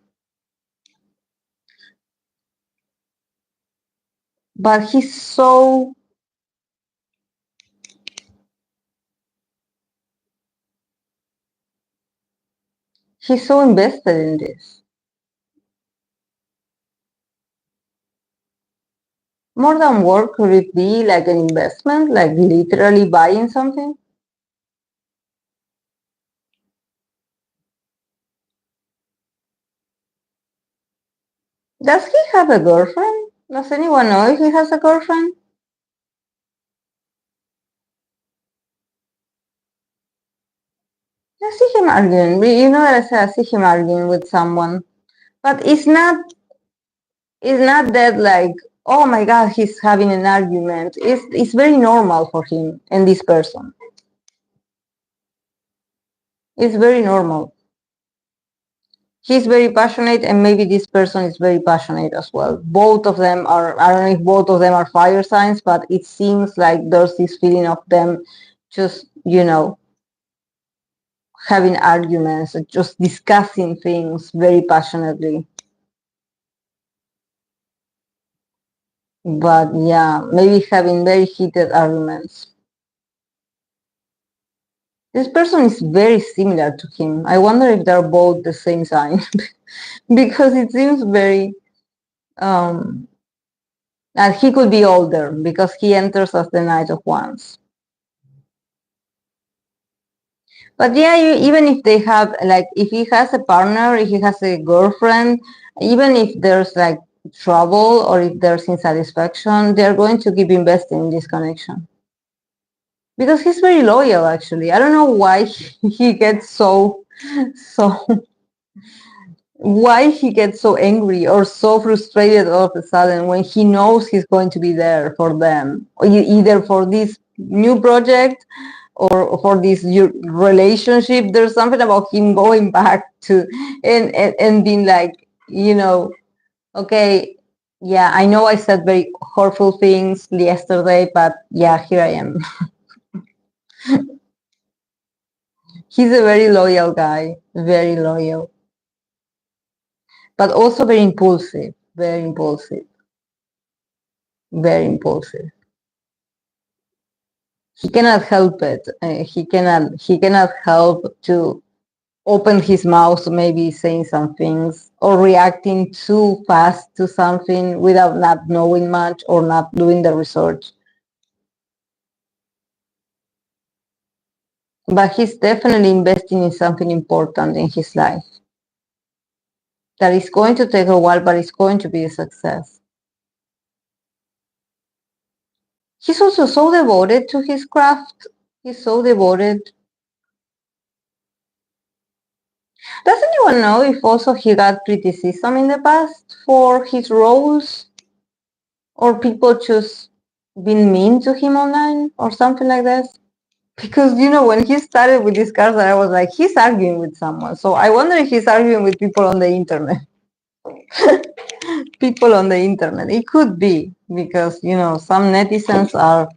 But he's so invested in this. More than work, could it be like an investment, like literally buying something? Does he have a girlfriend? Does anyone know if he has a girlfriend? I see him arguing. You know that I see him arguing with someone. But it's not that like, oh my god, he's having an argument. It's very normal for him and this person. It's very normal. He's very passionate and maybe this person is very passionate as well. Both of them are, I don't know if both of them are fire signs, but it seems like there's this feeling of them just, having arguments, just discussing things very passionately. But yeah, maybe having very heated arguments. This person is very similar to him. I wonder if they're both the same sign. Because it seems very and he could be older because he enters as the Knight of Wands. But yeah, even if they have, like, if he has a partner, if he has a girlfriend, even if there's like trouble or if there's insatisfaction, they're going to keep investing in this connection. Because he's very loyal, actually. I don't know why he gets so why he gets so angry or so frustrated all of a sudden when he knows he's going to be there for them, or either for this new project or for this relationship. There's something about him going back to and being like, okay, yeah, I know I said very hurtful things yesterday, but yeah, here I am. He's a very loyal guy, very loyal, but also very impulsive, very impulsive, very impulsive. He cannot help it. He cannot help to open his mouth, maybe saying some things or reacting too fast to something without not knowing much or not doing the research. But he's definitely investing in something important in his life. That is going to take a while, but it's going to be a success. He's also so devoted to his craft. He's so devoted. Does anyone know if also he got criticism in the past for his roles? Or people just been mean to him online or something like that? Because, when he started with these cards, I was like, he's arguing with someone. So I wonder if he's arguing with people on the internet. People on the internet. It could be because, some netizens are.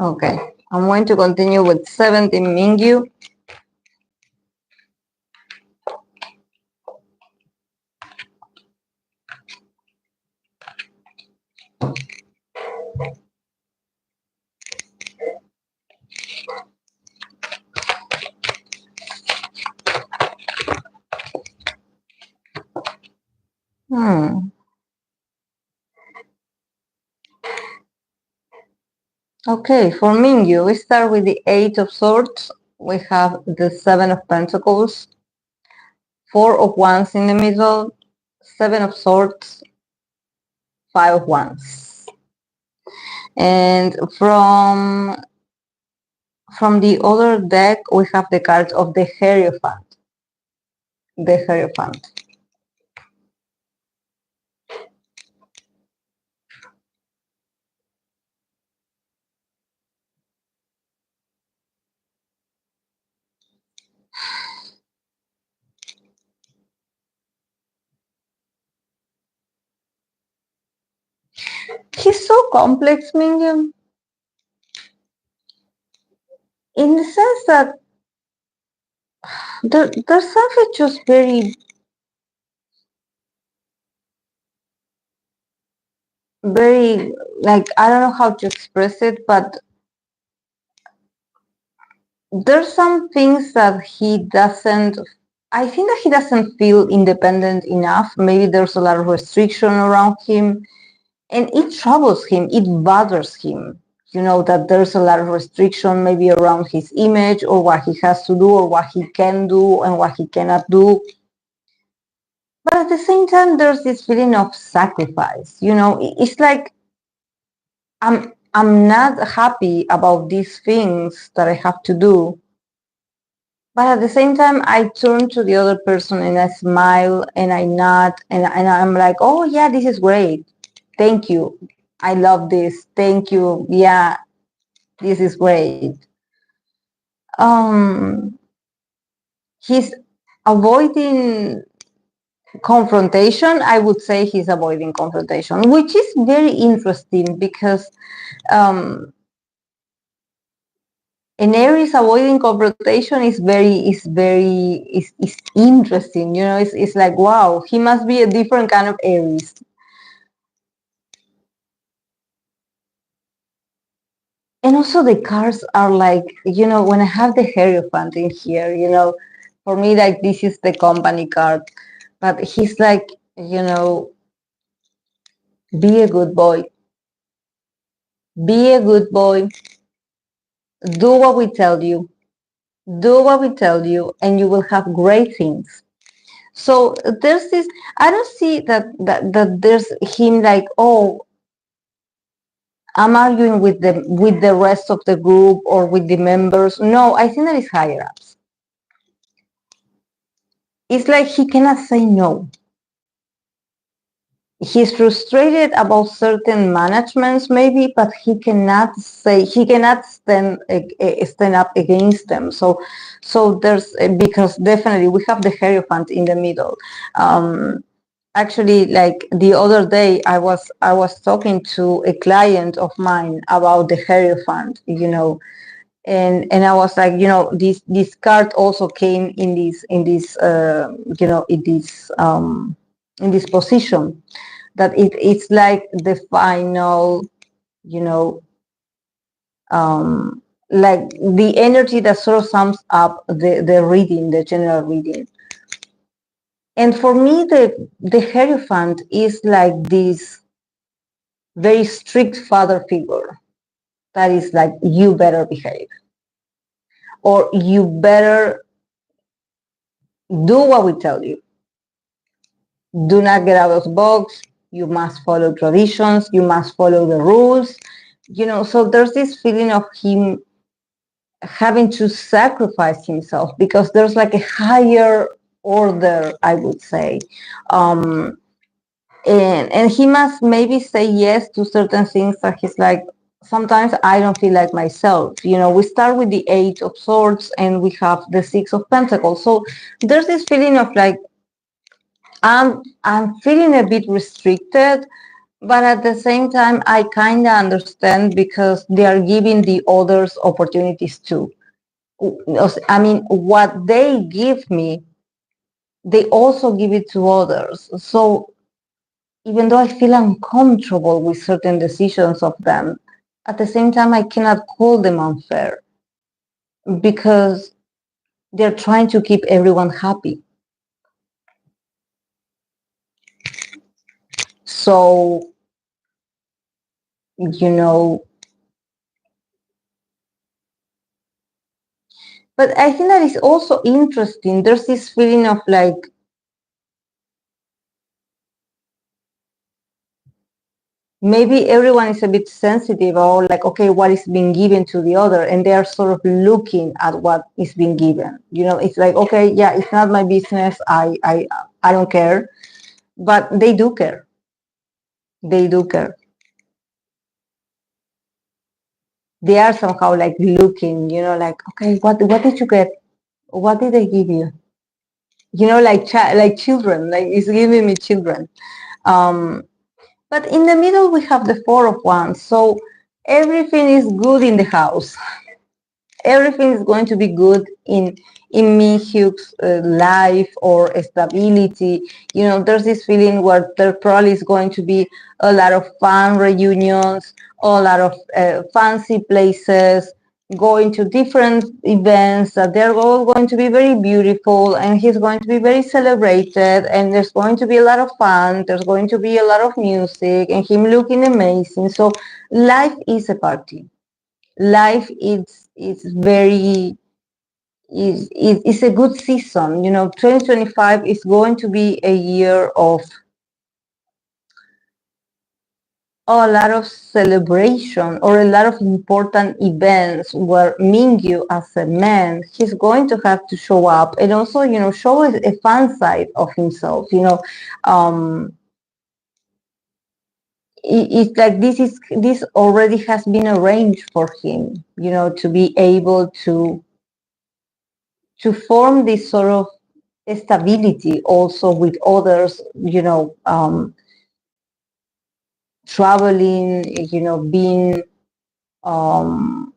Okay, I'm going to continue with 17 Mingyu. Okay, for Mingyu, we start with the Eight of Swords. We have the Seven of Pentacles, Four of Wands in the middle, Seven of Swords, Five of Wands. And from the other deck, we have the card of the Hierophant. The Hierophant. He's so complex, Mingyu, in the sense that there's something just very, very, like, I don't know how to express it, but there's some things that I think that he doesn't feel independent enough. Maybe there's a lot of restriction around him, and it troubles him, it bothers him, that there's a lot of restriction maybe around his image or what he has to do or what he can do and what he cannot do. But at the same time, there's this feeling of sacrifice. It's like I'm not happy about these things that I have to do. But at the same time, I turn to the other person and I smile and I nod and I'm like, oh yeah, this is great. Thank you. I love this. Thank you. Yeah, this is great. He's avoiding confrontation. I would say he's avoiding confrontation, which is very interesting because an Aries avoiding confrontation is interesting. It's like, wow, he must be a different kind of Aries. And also the cards are like, when I have the Hierophant in here, for me, like, this is the company card. But he's like, be a good boy. Be a good boy. Do what we tell you. Do what we tell you, and you will have great things. So there's this, I don't see that there's him like, oh, I'm arguing with the rest of the group or with the members. No, I think that is higher ups. It's like he cannot say no. he's frustrated about certain managements maybe, but he cannot stand up against them. So there's, because definitely we have the Hierophant in the middle. Actually, like the other day, I was talking to a client of mine about the Hierophant, and I was like, this card also came in this position, that it's like the final, you know, like the energy that sort of sums up the reading, the general reading. And for me, the Hierophant is like this very strict father figure that is like, you better behave, or you better do what we tell you. Do not get out of the box. You must follow traditions. You must follow the rules. So there's this feeling of him having to sacrifice himself because there's like a higher order, I would say. And he must maybe say yes to certain things that he's like, sometimes I don't feel like myself. We start with the Eight of Swords and we have the Six of Pentacles. So there's this feeling of like, I'm feeling a bit restricted, but at the same time, I kind of understand because they are giving the others opportunities too. I mean, what they give me, they also give it to others. So even though I feel uncomfortable with certain decisions of them, at the same time, I cannot call them unfair because they're trying to keep everyone happy. So, but I think that is also interesting. There's this feeling of like, maybe everyone is a bit sensitive, or like, okay, what is being given to the other, and they are sort of looking at what is being given. It's like, okay, yeah, it's not my business. I don't care, but they do care. They do care. They are somehow like looking, like, okay, what did you get? What did they give you? Like children, like it's giving me children. But in the middle, we have the Four of Wands. So everything is good in the house. Everything is going to be good in Mingyu's life or stability. There's this feeling where there probably is going to be a lot of fun reunions, a lot of fancy places, going to different events that they're all going to be very beautiful, and he's going to be very celebrated, and there's going to be a lot of fun, there's going to be a lot of music, and him looking amazing. So life is a party. Life is very is a good season. 2025 is going to be a year of a lot of celebration or a lot of important events where Mingyu, as a man, he's going to have to show up and also, show a fun side of himself. It's like this already has been arranged for him, to be able to form this sort of stability also with others, traveling, being on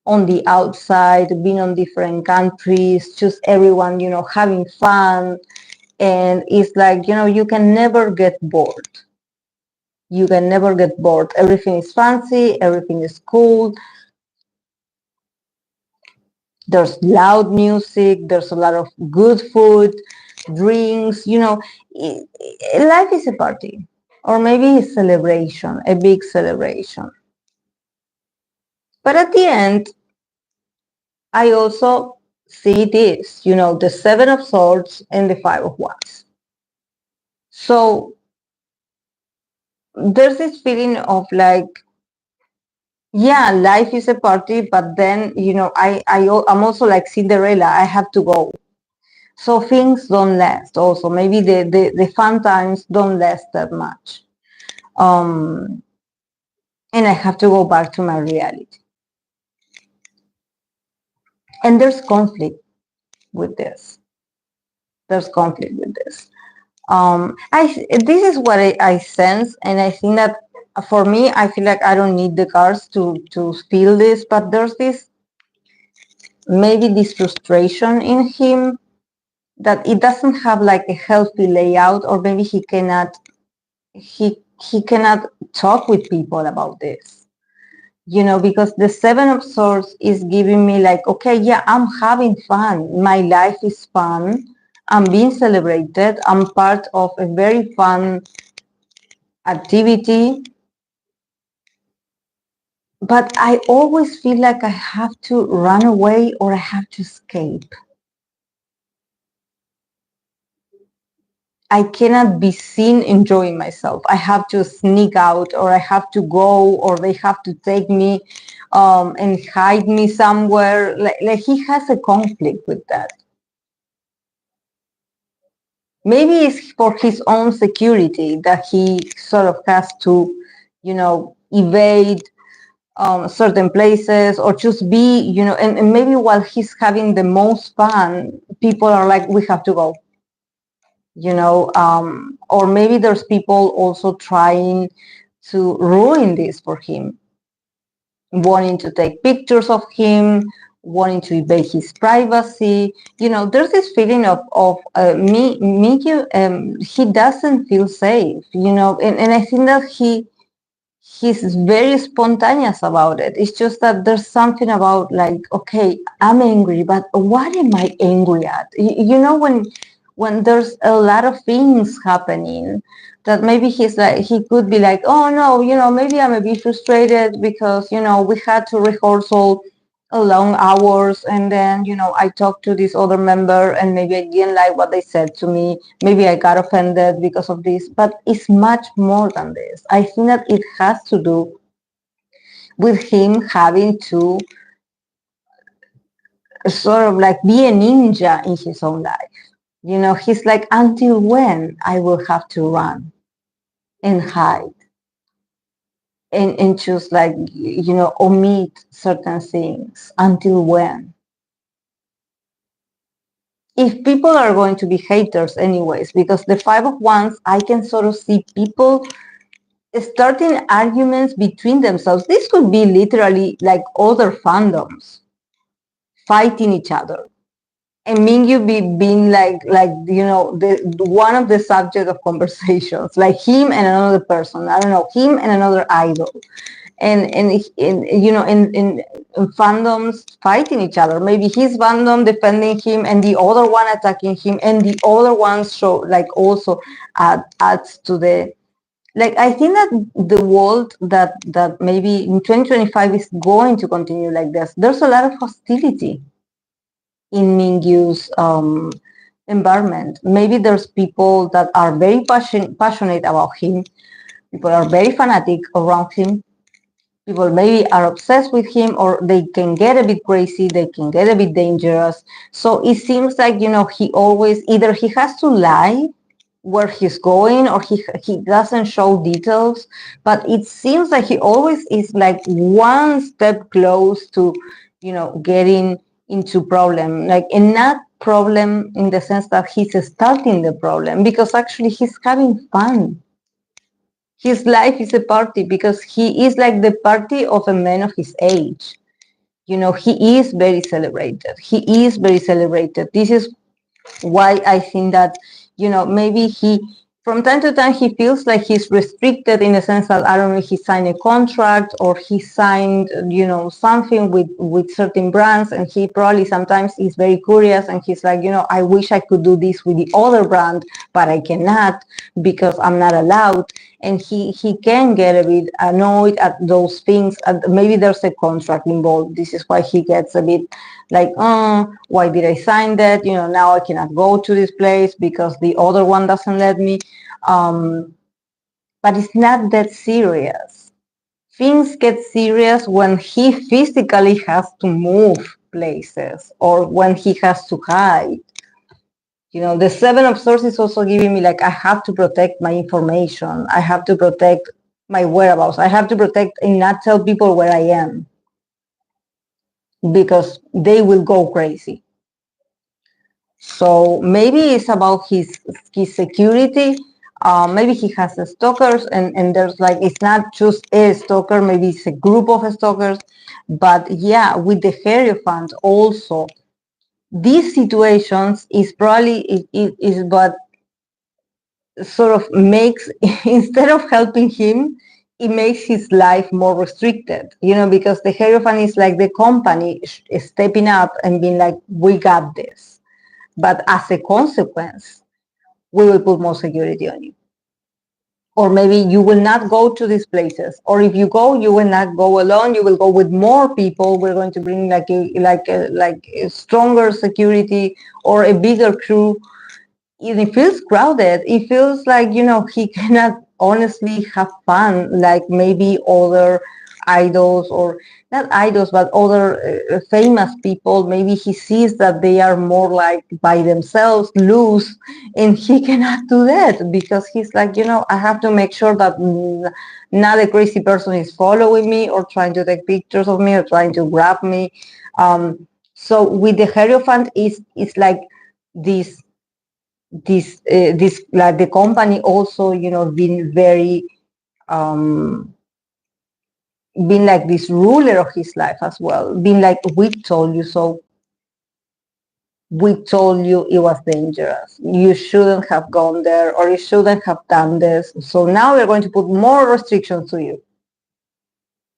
the outside, being on different countries, just everyone, having fun. And it's like, you can never get bored. You can never get bored. Everything is fancy, everything is cool. There's loud music, there's a lot of good food, drinks, life is a party, or maybe a celebration, a big celebration. But at the end, I also see this, the Seven of Swords and the Five of Wands. So there's this feeling of like, yeah, life is a party, but then, I'm also like Cinderella, I have to go. So things don't last also. Maybe the fun times don't last that much. And I have to go back to my reality. And there's conflict with this. There's conflict with this. This is what I sense, and I think that for me, I feel like I don't need the cards to feel this, but there's this, maybe this frustration in him that it doesn't have like a healthy layout, or maybe he cannot talk with people about this, because the Seven of Swords is giving me like, okay, yeah, I'm having fun, my life is fun, I'm being celebrated, I'm part of a very fun activity, but I always feel like I have to run away or I have to escape. I cannot be seen enjoying myself. I have to sneak out, or I have to go, or they have to take me and hide me somewhere. Like he has a conflict with that. Maybe it's for his own security that he sort of has to, evade certain places, or just be, and maybe while he's having the most fun, people are like, we have to go, or maybe there's people also trying to ruin this for him, wanting to take pictures of him, wanting to invade his privacy. There's this feeling of Mingyu, he doesn't feel safe, and I think that he's very spontaneous about it. It's just that there's something about like, okay, I'm angry, but what am I angry at? When there's a lot of things happening, that maybe he could be like, oh no, maybe I'm a bit frustrated because, we had to rehearsal long hours, and then, I talked to this other member and maybe I didn't like what they said to me, maybe I got offended because of this, but it's much more than this. I think that it has to do with him having to sort of like be a ninja in his own life. He's like, until when I will have to run and hide and just like, omit certain things, until when? If people are going to be haters anyways, because the Five of Wands, I can sort of see people starting arguments between themselves. This could be literally like other fandoms fighting each other, and Mingyu being like the one of the subject of conversations, like him and another person, I don't know, him and another idol, and in fandoms fighting each other. Maybe his fandom defending him and the other one attacking him, and the other one show like also adds to the, like, I think that the world that maybe in 2025 is going to continue like this. There's a lot of hostility in Mingyu's environment. Maybe there's people that are very passionate about him. People are very fanatic around him. People maybe are obsessed with him, or they can get a bit crazy, they can get a bit dangerous. So it seems like, he always, either he has to lie where he's going, or he doesn't show details, but it seems like he always is like one step close to, getting into problem, like, and not problem in the sense that he's starting the problem, because actually he's having fun. His life is a party, because he is like the party of a man of his age. He is very celebrated. He is very celebrated. This is why I think that, maybe from time to time, he feels like he's restricted in the sense that, I don't know, he signed a contract, or he signed, something with certain brands, and he probably sometimes is very curious, and he's like, I wish I could do this with the other brand, but I cannot because I'm not allowed. And he can get a bit annoyed at those things. Maybe there's a contract involved. This is why he gets a bit like, why did I sign that? Now I cannot go to this place because the other one doesn't let me. But it's not that serious. Things get serious when he physically has to move places, or when he has to hide. The Seven of Swords is also giving me like I have to protect my information. I have to protect my whereabouts. I have to protect and not tell people where I am because they will go crazy. So maybe it's about his security. Maybe he has stalkers, and there's like it's not just a stalker. Maybe it's a group of stalkers. But yeah, with the Hierophant also, these situations is probably is what sort of makes instead of helping him, it makes his life more restricted. Because the Hierophant is like the company stepping up and being like, we got this. But as a consequence, we will put more security on you. Or maybe you will not go to these places. Or if you go, you will not go alone. You will go with more people. We're going to bring like a stronger security or a bigger crew. It feels crowded. It feels like, he cannot honestly have fun like maybe other idols, or not idols, but other famous people. Maybe he sees that they are more like by themselves, loose, and he cannot do that because he's like, I have to make sure that not a crazy person is following me or trying to take pictures of me or trying to grab me. So with the Hierophant, it's like this like the company also been very been like this ruler of his life as well, been like, we told you so, we told you it was dangerous, you shouldn't have gone there, or you shouldn't have done this, so now we're going to put more restrictions to you.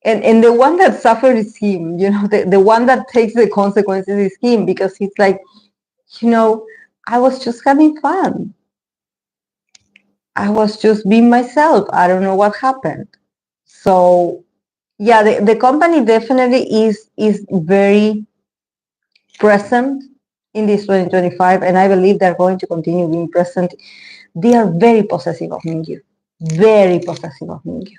And the one that suffers is him, the one that takes the consequences is him, because he's like, I was just having fun, I was just being myself. I don't know what happened. So yeah, the company definitely is very present in this 2025, and I believe they're going to continue being present. They are very possessive of Mingyu. Very possessive of Mingyu.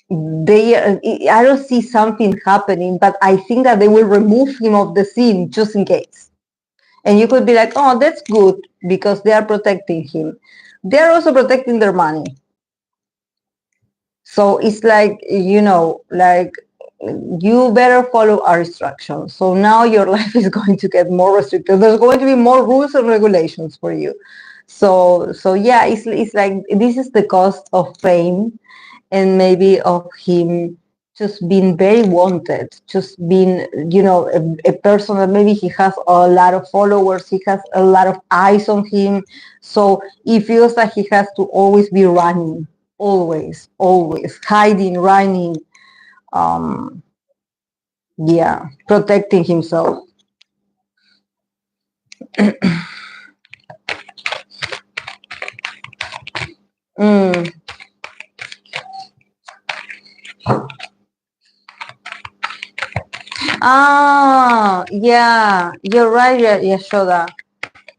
I don't see something happening, but I think that they will remove him of the scene just in case. And you could be like, oh, that's good because they are protecting him. They're also protecting their money. So it's like, like you better follow our instructions. So now your life is going to get more restricted. There's going to be more rules and regulations for you. So yeah, it's like this is the cost of fame, and maybe of him just being very wanted, just being, a person that maybe he has a lot of followers, he has a lot of eyes on him. So he feels like he has to always be running, always hiding, running, yeah, protecting himself. Mm. Yeah, you're right, Yashoda.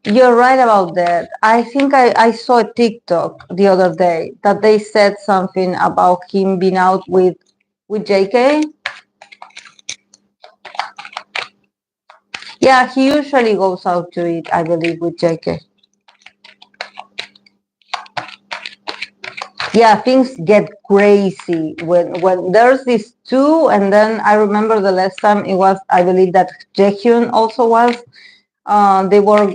You're right about that. I think I saw a TikTok the other day that they said something about him being out with JK. Yeah, he usually goes out to eat, I believe, with JK. Yeah, things get crazy when there's these two, and then I remember the last time it was, I believe that Jaehyun also was. They were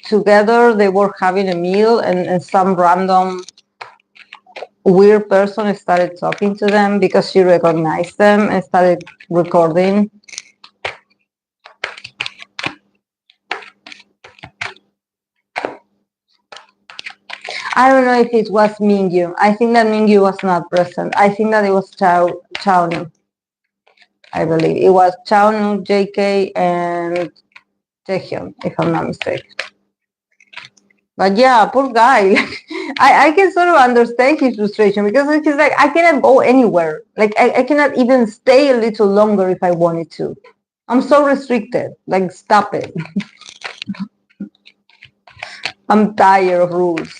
together, they were having a meal, and some random weird person started talking to them because she recognized them and started recording. I don't know if it was Mingyu. I think that Mingyu was not present. I think that it was Chaonu. I believe it was Chaonu, JK, and Taehyun, if I'm not mistaken. But yeah, poor guy. I can sort of understand his frustration because he's like, I cannot go anywhere. Like, I cannot even stay a little longer if I wanted to. I'm so restricted. Like, stop it. I'm tired of rules.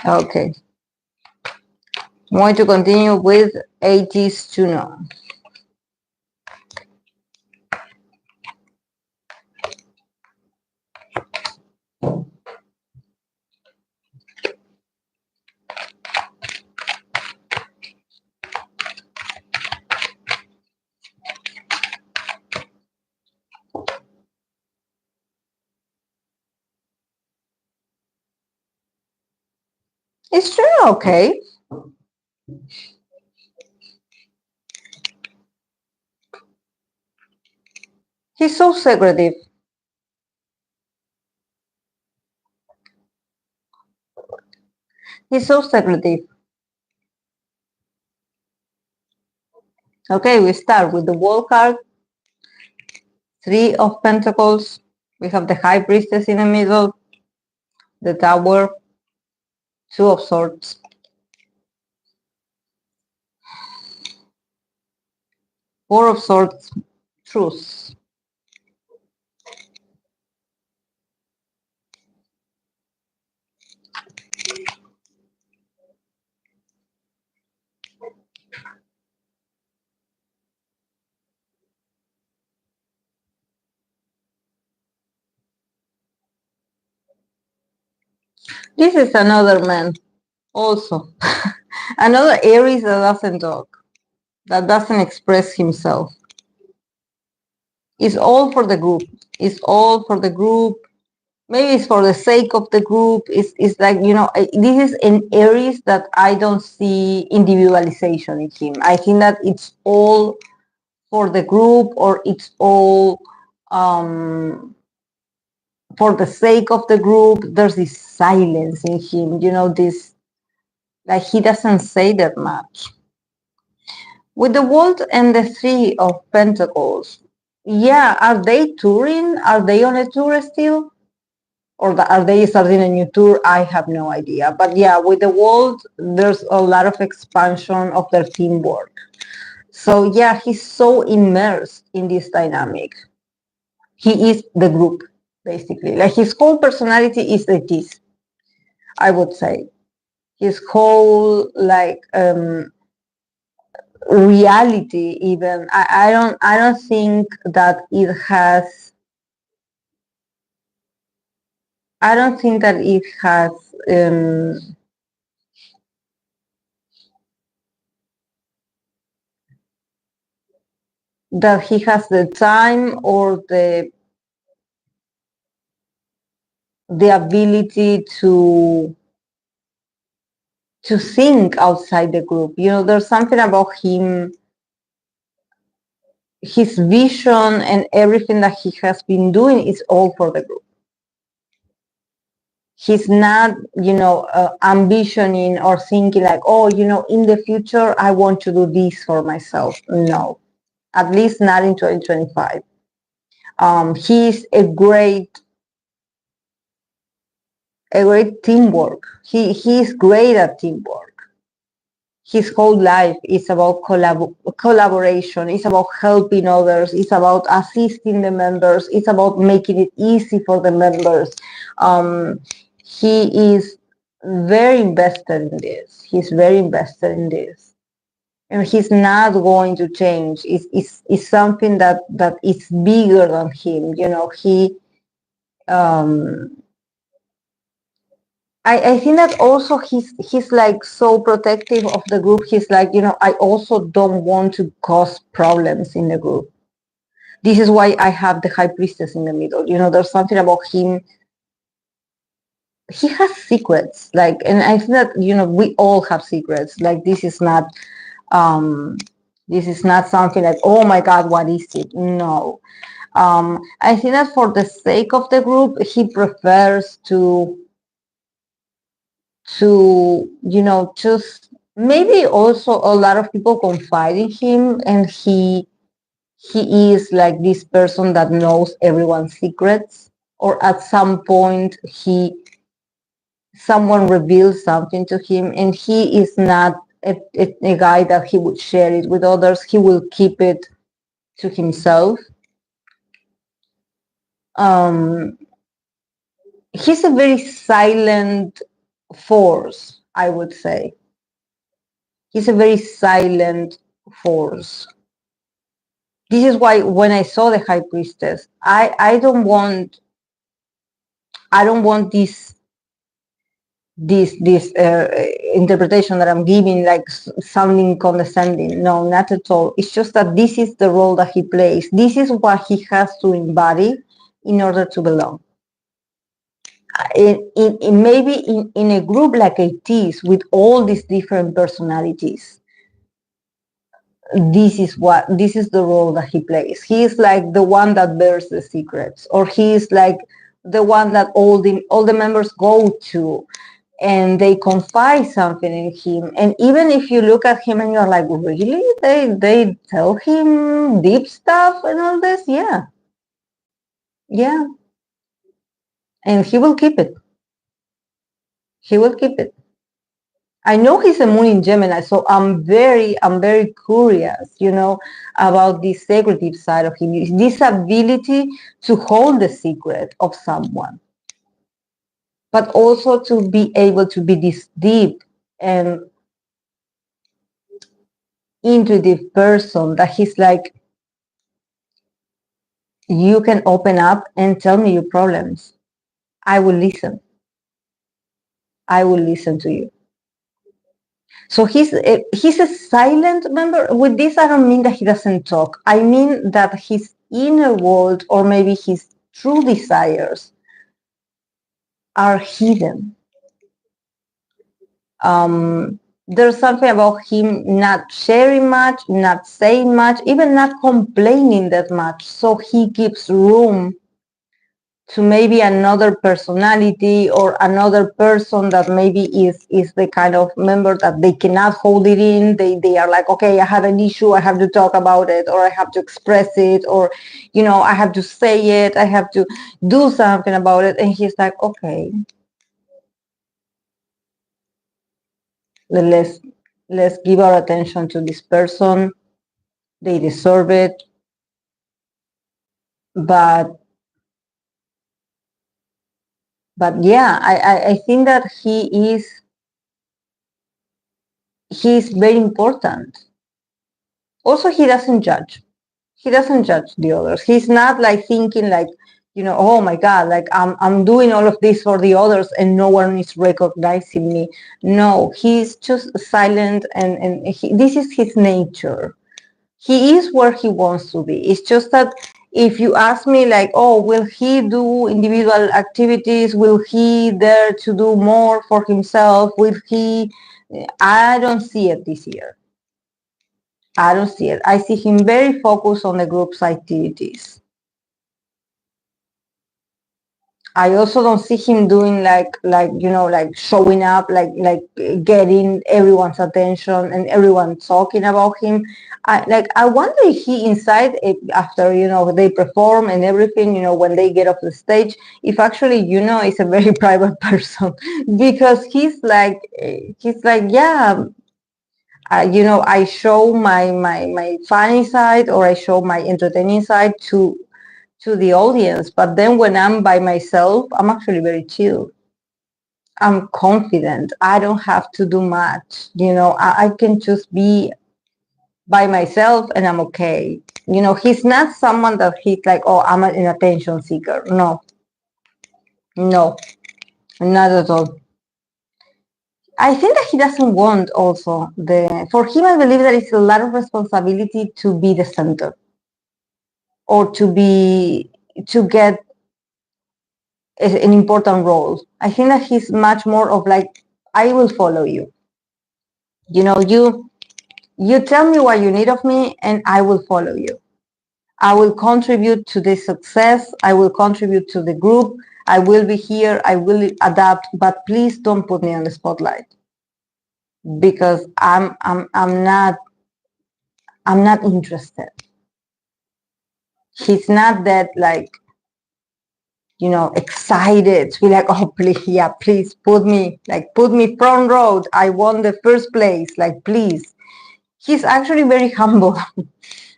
Okay. I'm going to continue with Ateez Juno. It's Juno okay? He's so secretive. He's so secretive. Okay, we start with the wall card. 3 of Pentacles. We have the High Priestess in the middle. The Tower. 2 of Swords. 4 of Swords. Truce. This is another man also. Another Aries that doesn't talk, that doesn't express himself. It's all for the group. It's all for the group. Maybe it's for the sake of the group. It's like, you know, this is an Aries that I don't see individualization in him. I think that it's all for the group, or it's all for the sake of the group. There's this silence in him, you know, this, like, he doesn't say that much. With the World and the 3 of Pentacles, yeah, are they touring? Are they on a tour still? Or are they starting a new tour? I have no idea. But yeah, with the World, there's a lot of expansion of their teamwork. So yeah, he's so immersed in this dynamic. He is the group, basically. Like, his whole personality is Ateez, I would say. His whole, like, reality, even, I don't think that it has, I don't think that it has that he has the time or the ability to think outside the group. You know, there's something about him, his vision and everything that he has been doing is all for the group. He's not, you know, ambitioning or thinking like, oh, you know, in the future I want to do this for myself. No, at least not in 2025. He's a great teamwork. He's great at teamwork. His whole life is about collaboration. It's about helping others. It's about assisting the members. It's about making it easy for the members. He is very invested in this. He's very invested in this. And he's not going to change. It's something that is bigger than him. You know, I think that also he's like so protective of the group. He's like, you know, I also don't want to cause problems in the group. This is why I have the High Priestess in the middle. You know, there's something about him. He has secrets, like, and I think that, you know, we all have secrets. Like, this is not something like, oh my God, what is it? No. I think that for the sake of the group, he prefers to you know, just maybe also a lot of people confide in him, and he is like this person that knows everyone's secrets, or at some point someone reveals something to him, and he is not a guy that he would share it with others. He will keep it to himself. He's a very silent force, I would say. He's a very silent force. This is why when I saw the High Priestess, I don't want this interpretation that I'm giving like sounding condescending. No, not at all. It's just that this is the role that he plays. This is what he has to embody in order to belong. Maybe in a group like Ateez with all these different personalities, this is the role that he plays. He is like the one that bears the secrets, or he is like the one that all the members go to and they confide something in him. And even if you look at him and you're like, really? They tell him deep stuff and all this? Yeah. Yeah. And he will keep it. He will keep it. I know he's a moon in Gemini, so I'm very curious, about this secretive side of him, this ability to hold the secret of someone, but also to be able to be this deep and intuitive person that he's like, you can open up and tell me your problems. I will listen. I will listen to you. So he's a silent member. With this, I don't mean that he doesn't talk. I mean that his inner world, or maybe his true desires, are hidden. There's something about him not sharing much, not saying much, even not complaining that much. So he gives room to maybe another personality or another person that maybe is the kind of member that they cannot hold it in. They are like, okay, I have an issue, I have to talk about it, or I have to express it, or I have to say it, I have to do something about it. And he's like, okay, let's give our attention to this person. They deserve it. But yeah, I think that he's very important. Also, he doesn't judge. He doesn't judge the others. He's not like thinking like, oh my God, like I'm doing all of this for the others and no one is recognizing me. No, he's just silent, and this is his nature. He is where he wants to be. It's just that if you ask me like, oh, will he do individual activities? Will he dare to do more for himself? Will he? I don't see it this year. I don't see it. I see him very focused on the group's activities. I also don't see him doing like showing up, like getting everyone's attention and everyone talking about him. I wonder if he inside it, after they perform and everything, when they get off the stage, if actually is a very private person, because he's like yeah. I show my funny side, or I show my entertaining side to the audience, but then when I'm by myself, I'm actually very chill. I'm confident. I don't have to do much. I can just be by myself and I'm okay. He's not someone that he's like, oh, I'm an attention seeker. No, not at all. I think that he doesn't want also for him, I believe that it's a lot of responsibility to be the center, or to get an important role. I think that he's much more of like, I will follow you. You tell me what you need of me and I will follow you. I will contribute to the success. I will contribute to the group. I will be here. I will adapt, but please don't put me on the spotlight, because I'm not interested. He's not that like, excited to be like, oh, please, yeah, please put me front row. I won the first place. Like, please. He's actually very humble.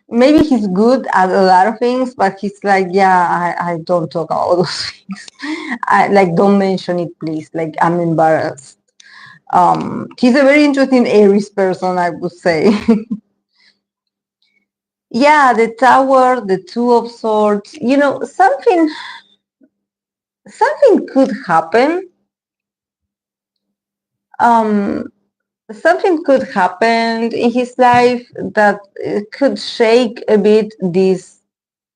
Maybe he's good at a lot of things, but he's like, yeah, I don't talk about those things. Don't mention it, please. Like, I'm embarrassed. He's a very interesting Aries person, I would say. Yeah, the Tower, the Two of Swords. Something could happen. Um, Something could happen in his life that could shake a bit this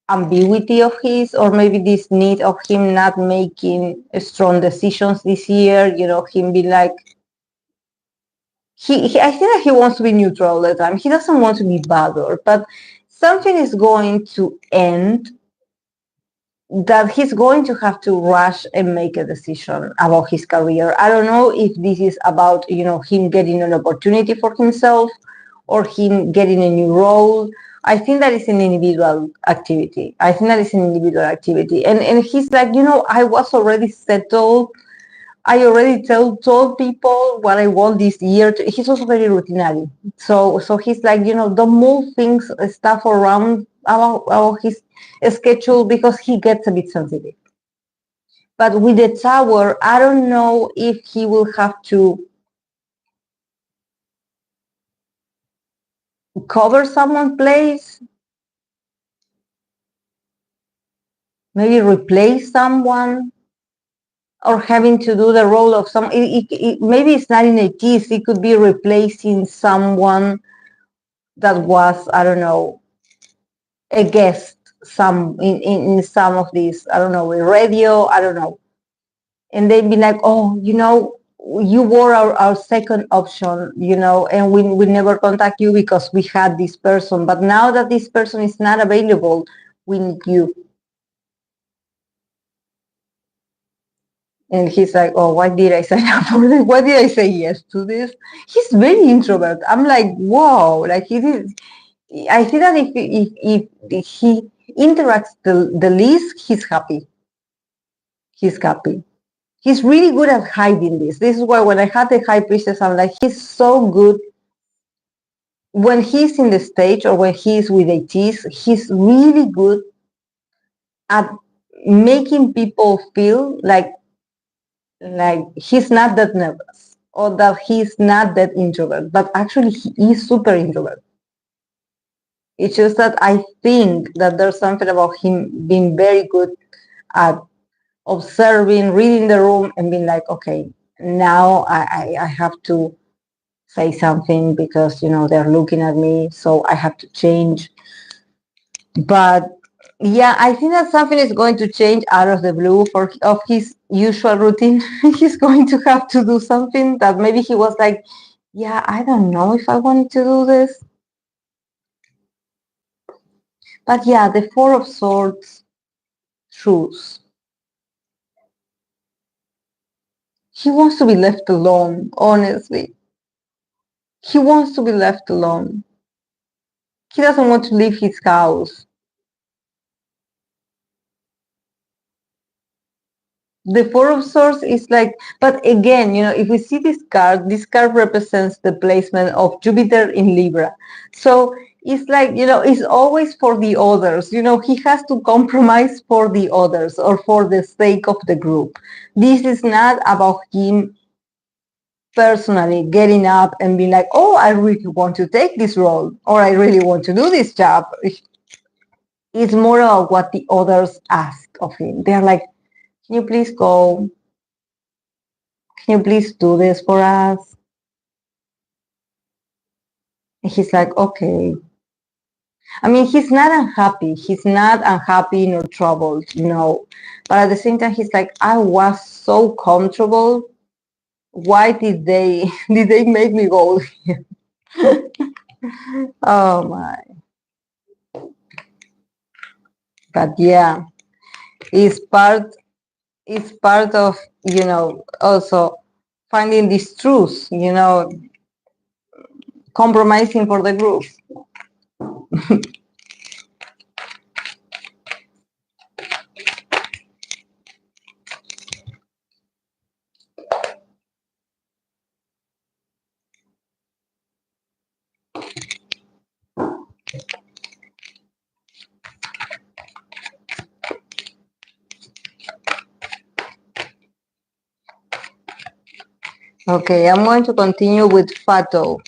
ambiguity of his, or maybe this need of him not making strong decisions this year. Him be like, I think that he wants to be neutral all the time. He doesn't want to be bothered, but something is going to end that he's going to have to rush and make a decision about his career. I don't know if this is about, him getting an opportunity for himself or him getting a new role. I think that is an individual activity. And he's like, I was already settled. I already told people what I want this year. He's also very routinary. So he's like, don't move things, stuff around about his schedule because he gets a bit sensitive. But with the Tower, I don't know if he will have to cover someone's place, maybe replace someone, or having to do the role of some. Maybe it's not in Ateez. It could be replacing someone that was, I don't know, a guest in some of these, I don't know, a radio, I don't know. And they'd be like, oh, you were our second option, and we never contact you because we had this person. But now that this person is not available, we need you. And he's like, oh, why did I sign up for this? Why did I say yes to this? He's very introvert. I'm like, whoa, like he is. I see that if he interacts the least, he's happy. He's happy. He's really good at hiding this. This is why when I had the High Priestess, I'm like, he's so good. When he's in the stage or when he's with Ateez, he's really good at making people feel like he's not that nervous or that he's not that introvert, but actually he is super introvert. It's just that I think that there's something about him being very good at observing, reading the room, and being like, okay, now I have to say something because they're looking at me, so I have to change. But yeah, I think that something is going to change out of the blue of his usual routine. He's going to have to do something that maybe he was like, yeah, I don't know if I wanted to do this. But yeah, the Four of Swords, truce. He wants to be left alone, honestly. He wants to be left alone. He doesn't want to leave his house. The Four of Swords is like, but again, if we see this card represents the placement of Jupiter in Libra. So it's like, it's always for the others. He has to compromise for the others or for the sake of the group. This is not about him personally getting up and being like, oh, I really want to take this role or I really want to do this job. It's more about what the others ask of him. They're like, can you please go? Can you please do this for us? And he's like, okay. I mean, he's not unhappy. He's not unhappy nor troubled, But at the same time, he's like, I was so comfortable. Why did they make me go here? Oh my. But yeah, it's part of, also finding this truth, compromising for the group. Okay, I'm going to continue with Fatou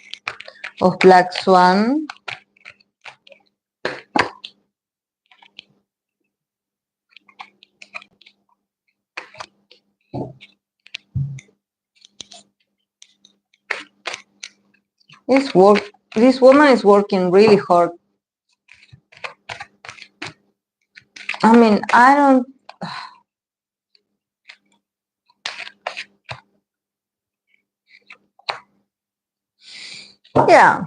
of Black Swan. This woman is working really hard. I mean, I don't. Yeah,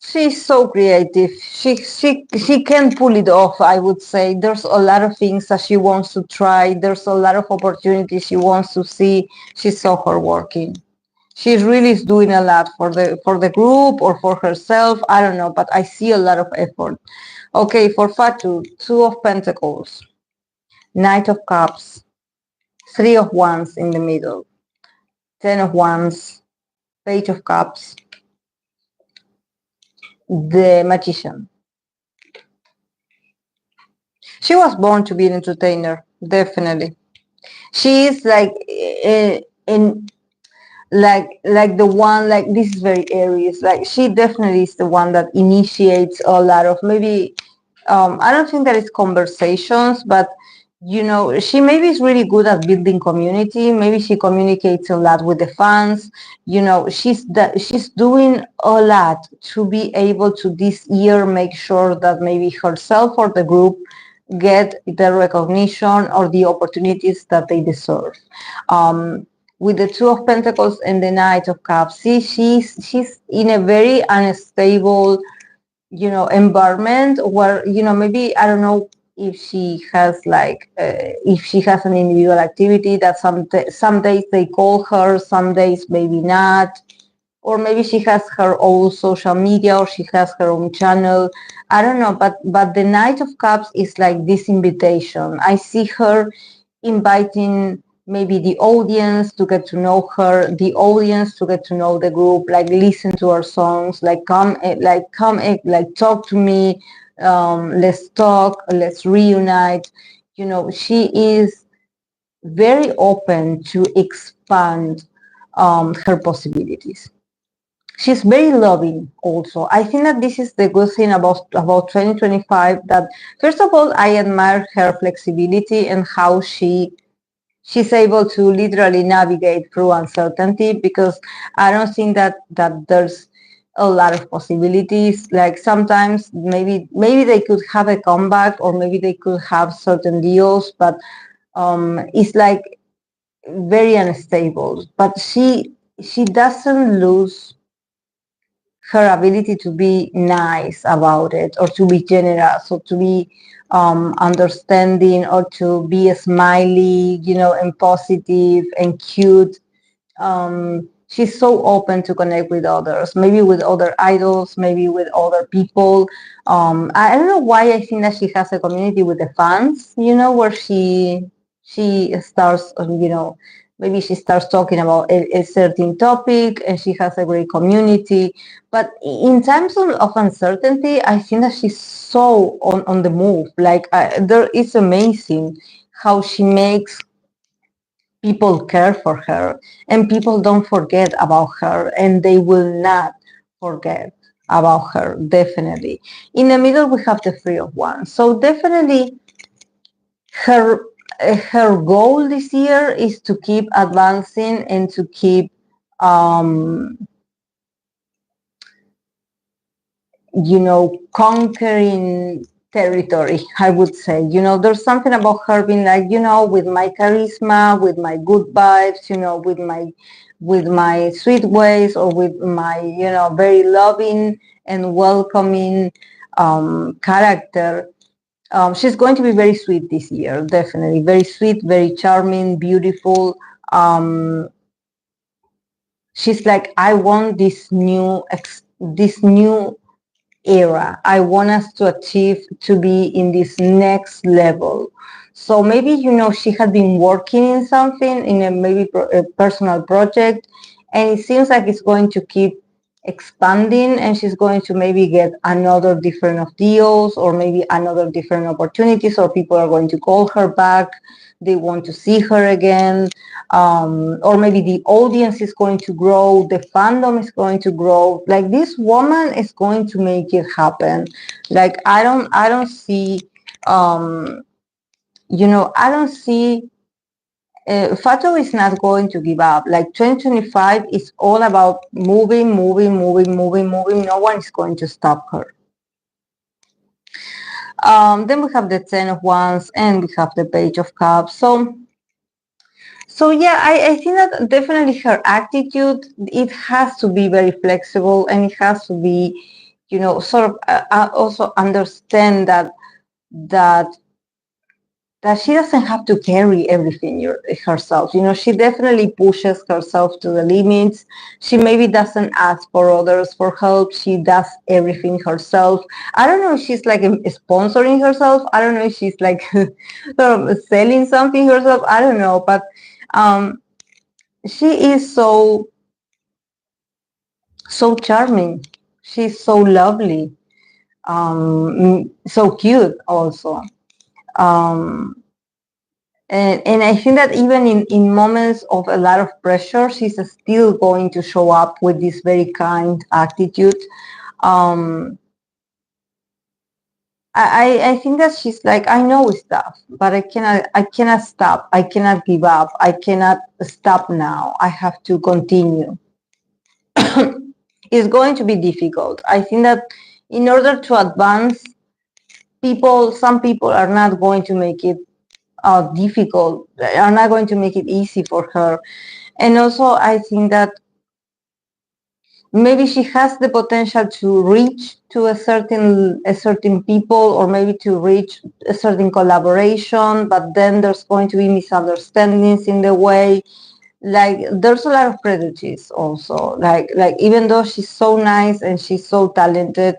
she's so creative. She can pull it off, I would say. There's a lot of things that she wants to try. There's a lot of opportunities she wants to see. She's so hardworking. She really is doing a lot for the group or for herself. I don't know, but I see a lot of effort. Okay, for Fatou, Two of Pentacles, Knight of Cups, Three of Wands in the middle, Ten of Wands, Page of Cups, the Magician. She was born to be an entertainer, definitely. She is like in like the one, like this is very Aries. Like she definitely is the one that initiates a lot of maybe. I don't think that it's conversations, but she maybe is really good at building community. Maybe she communicates a lot with the fans. She's doing a lot to be able to this year make sure that maybe herself or the group get the recognition or the opportunities that they deserve. With the Two of Pentacles and the Knight of Cups, see, she's in a very unstable, environment where, maybe, I don't know if she has if she has an individual activity that some days they call her, some days maybe not, or maybe she has her own social media or she has her own channel. I don't know, but the Knight of Cups is like this invitation. I see her inviting maybe the audience to get to know her, the audience to get to know the group, like listen to our songs, like come, like talk to me, let's talk, let's reunite. She is very open to expand her possibilities. She's very loving also. I think that this is the good thing about 2025, that first of all, I admire her flexibility and how she's able to literally navigate through uncertainty, because I don't think that there's a lot of possibilities. Like sometimes maybe they could have a comeback or maybe they could have certain deals, but it's like very unstable. But she doesn't lose her ability to be nice about it, or to be generous, or to be understanding, or to be smiley, and positive and cute. She's so open to connect with others, maybe with other idols, maybe with other people. I don't know why I think that she has a community with the fans, where she starts, maybe she starts talking about a certain topic and she has a great community. But in times of uncertainty, I think that she's so on the move. Like there is amazing how she makes people care for her, and people don't forget about her, and they will not forget about her, definitely. In the middle, we have the Three of Wands. So definitely her her goal this year is to keep advancing and to keep conquering territory, I would say. There's something about her being like, with my charisma, with my good vibes, with my sweet ways, or with my, very loving and welcoming character. She's going to be very sweet this year, definitely. Very sweet, very charming, beautiful. She's like, I want this new era. I want us to achieve, to be in this next level. So maybe, she had been working in something, in a maybe a personal project, and it seems like it's going to keep expanding, and she's going to maybe get another different of deals, or maybe another different opportunities, or people are going to call her back, they want to see her again, or maybe the audience is going to grow, the fandom is going to grow. Like, this woman is going to make it happen. Like, I don't see, I don't see, Fatou is not going to give up. Like, 2025 is all about moving, moving, moving, moving, moving. No one is going to stop her. Then we have the 10 of Wands, and we have the Page of Cups. So yeah, I think that definitely her attitude, it has to be very flexible, and it has to be, sort of also understand that that she doesn't have to carry everything herself. She definitely pushes herself to the limits. She maybe doesn't ask for others for help. She does everything herself. I don't know if she's like sponsoring herself. I don't know if she's like sort of selling something herself. I don't know, but she is so charming. She's so lovely. So cute also. And I think that even in moments of a lot of pressure, she's still going to show up with this very kind attitude. Um, I think that she's like, I know stuff, but I cannot stop. I cannot give up. I cannot stop now. I have to continue. It's going to be difficult. I think that in order to advance, some people are not going to make it difficult, are not going to make it easy for her. And also, I think that maybe she has the potential to reach to a certain people, or maybe to reach a certain collaboration, but then there's going to be misunderstandings in the way. Like, there's a lot of prejudice also. Like even though she's so nice and she's so talented,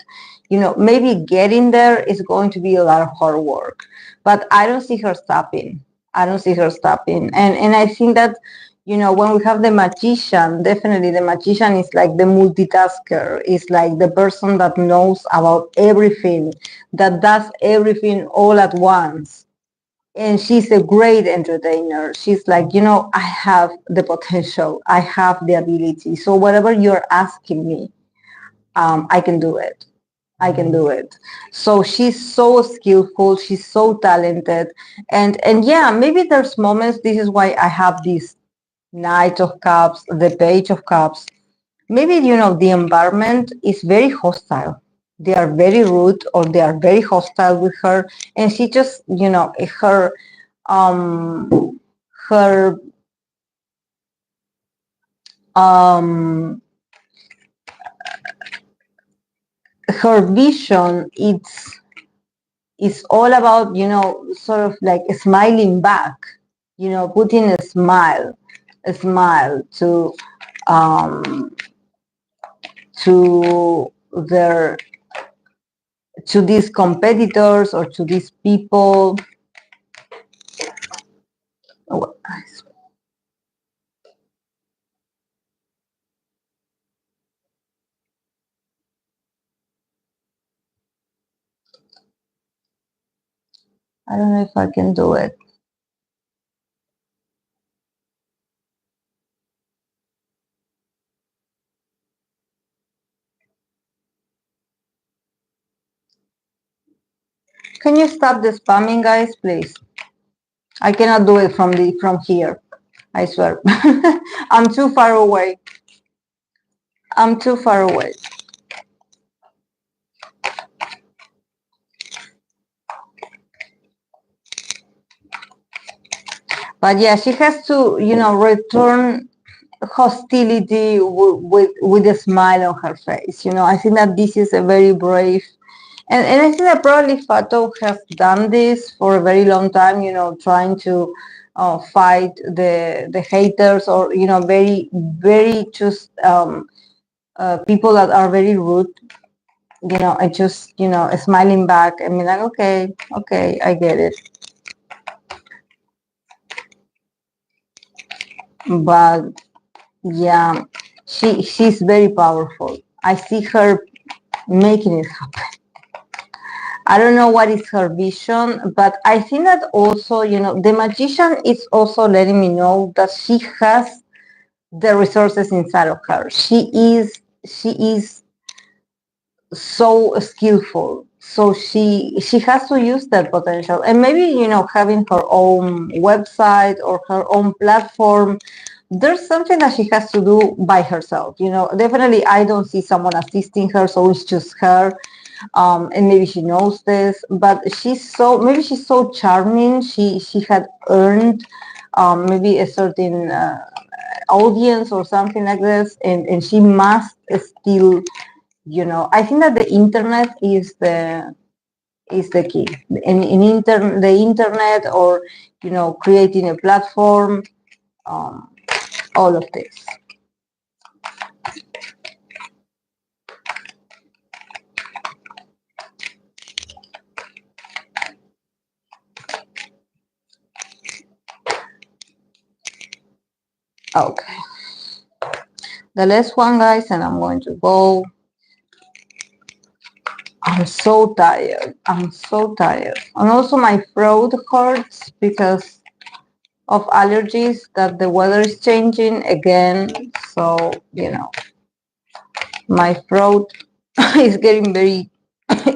maybe getting there is going to be a lot of hard work. But I don't see her stopping. I don't see her stopping. And I think that, when we have the magician, definitely the magician is like the multitasker, is like the person that knows about everything, that does everything all at once. And she's a great entertainer. She's like, I have the potential, I have the ability. So whatever you're asking me, I can do it. I can do it. So she's so skillful. She's so talented. And yeah, maybe there's moments. This is why I have this Knight of Cups, the Page of Cups. Maybe, the environment is very hostile. They are very rude, or they are very hostile with her. And she just, um, her, um, her vision, it's all about, sort of like smiling back, putting a smile um, to their to these competitors, or to these people. Oh, I don't know if I can do it. Can you stop the spamming, guys, please? I cannot do it from here. I swear. I'm too far away. I'm too far away. But yeah, she has to, return hostility with a smile on her face. I think that this is a very brave, and I think that probably Fatou has done this for a very long time. Trying to fight the haters, or very very just people that are very rude. I just smiling back and be like, okay, okay, I get it. But yeah, she's very powerful. I see her making it happen. I don't know what is her vision, but I think that also, the magician is also letting me know that she has the resources inside of her. She is so skillful. So she has to use that potential. And maybe, having her own website or her own platform, there's something that she has to do by herself. Definitely I don't see someone assisting her, so it's just her. And maybe she knows this, but maybe she's so charming. She had earned maybe a certain audience or something like this, and she must still, I think that the internet is the key. The internet, or creating a platform, all of this. Okay. The last one, guys, and I'm going to go. I'm so tired. I'm so tired. And also my throat hurts because of allergies, that the weather is changing again. So, my throat is getting very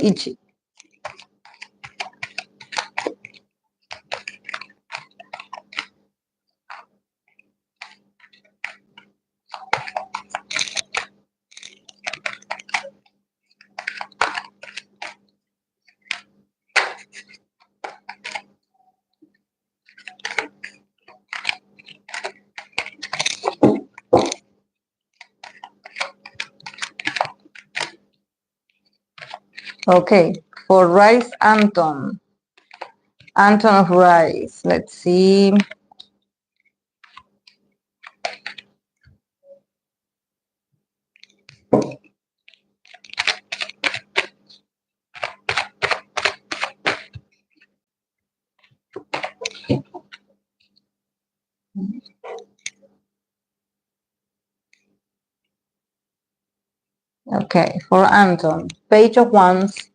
itchy. Okay, for Riize Anton. Anton of Riize. Let's see. Okay, for Anton. Page of Wands,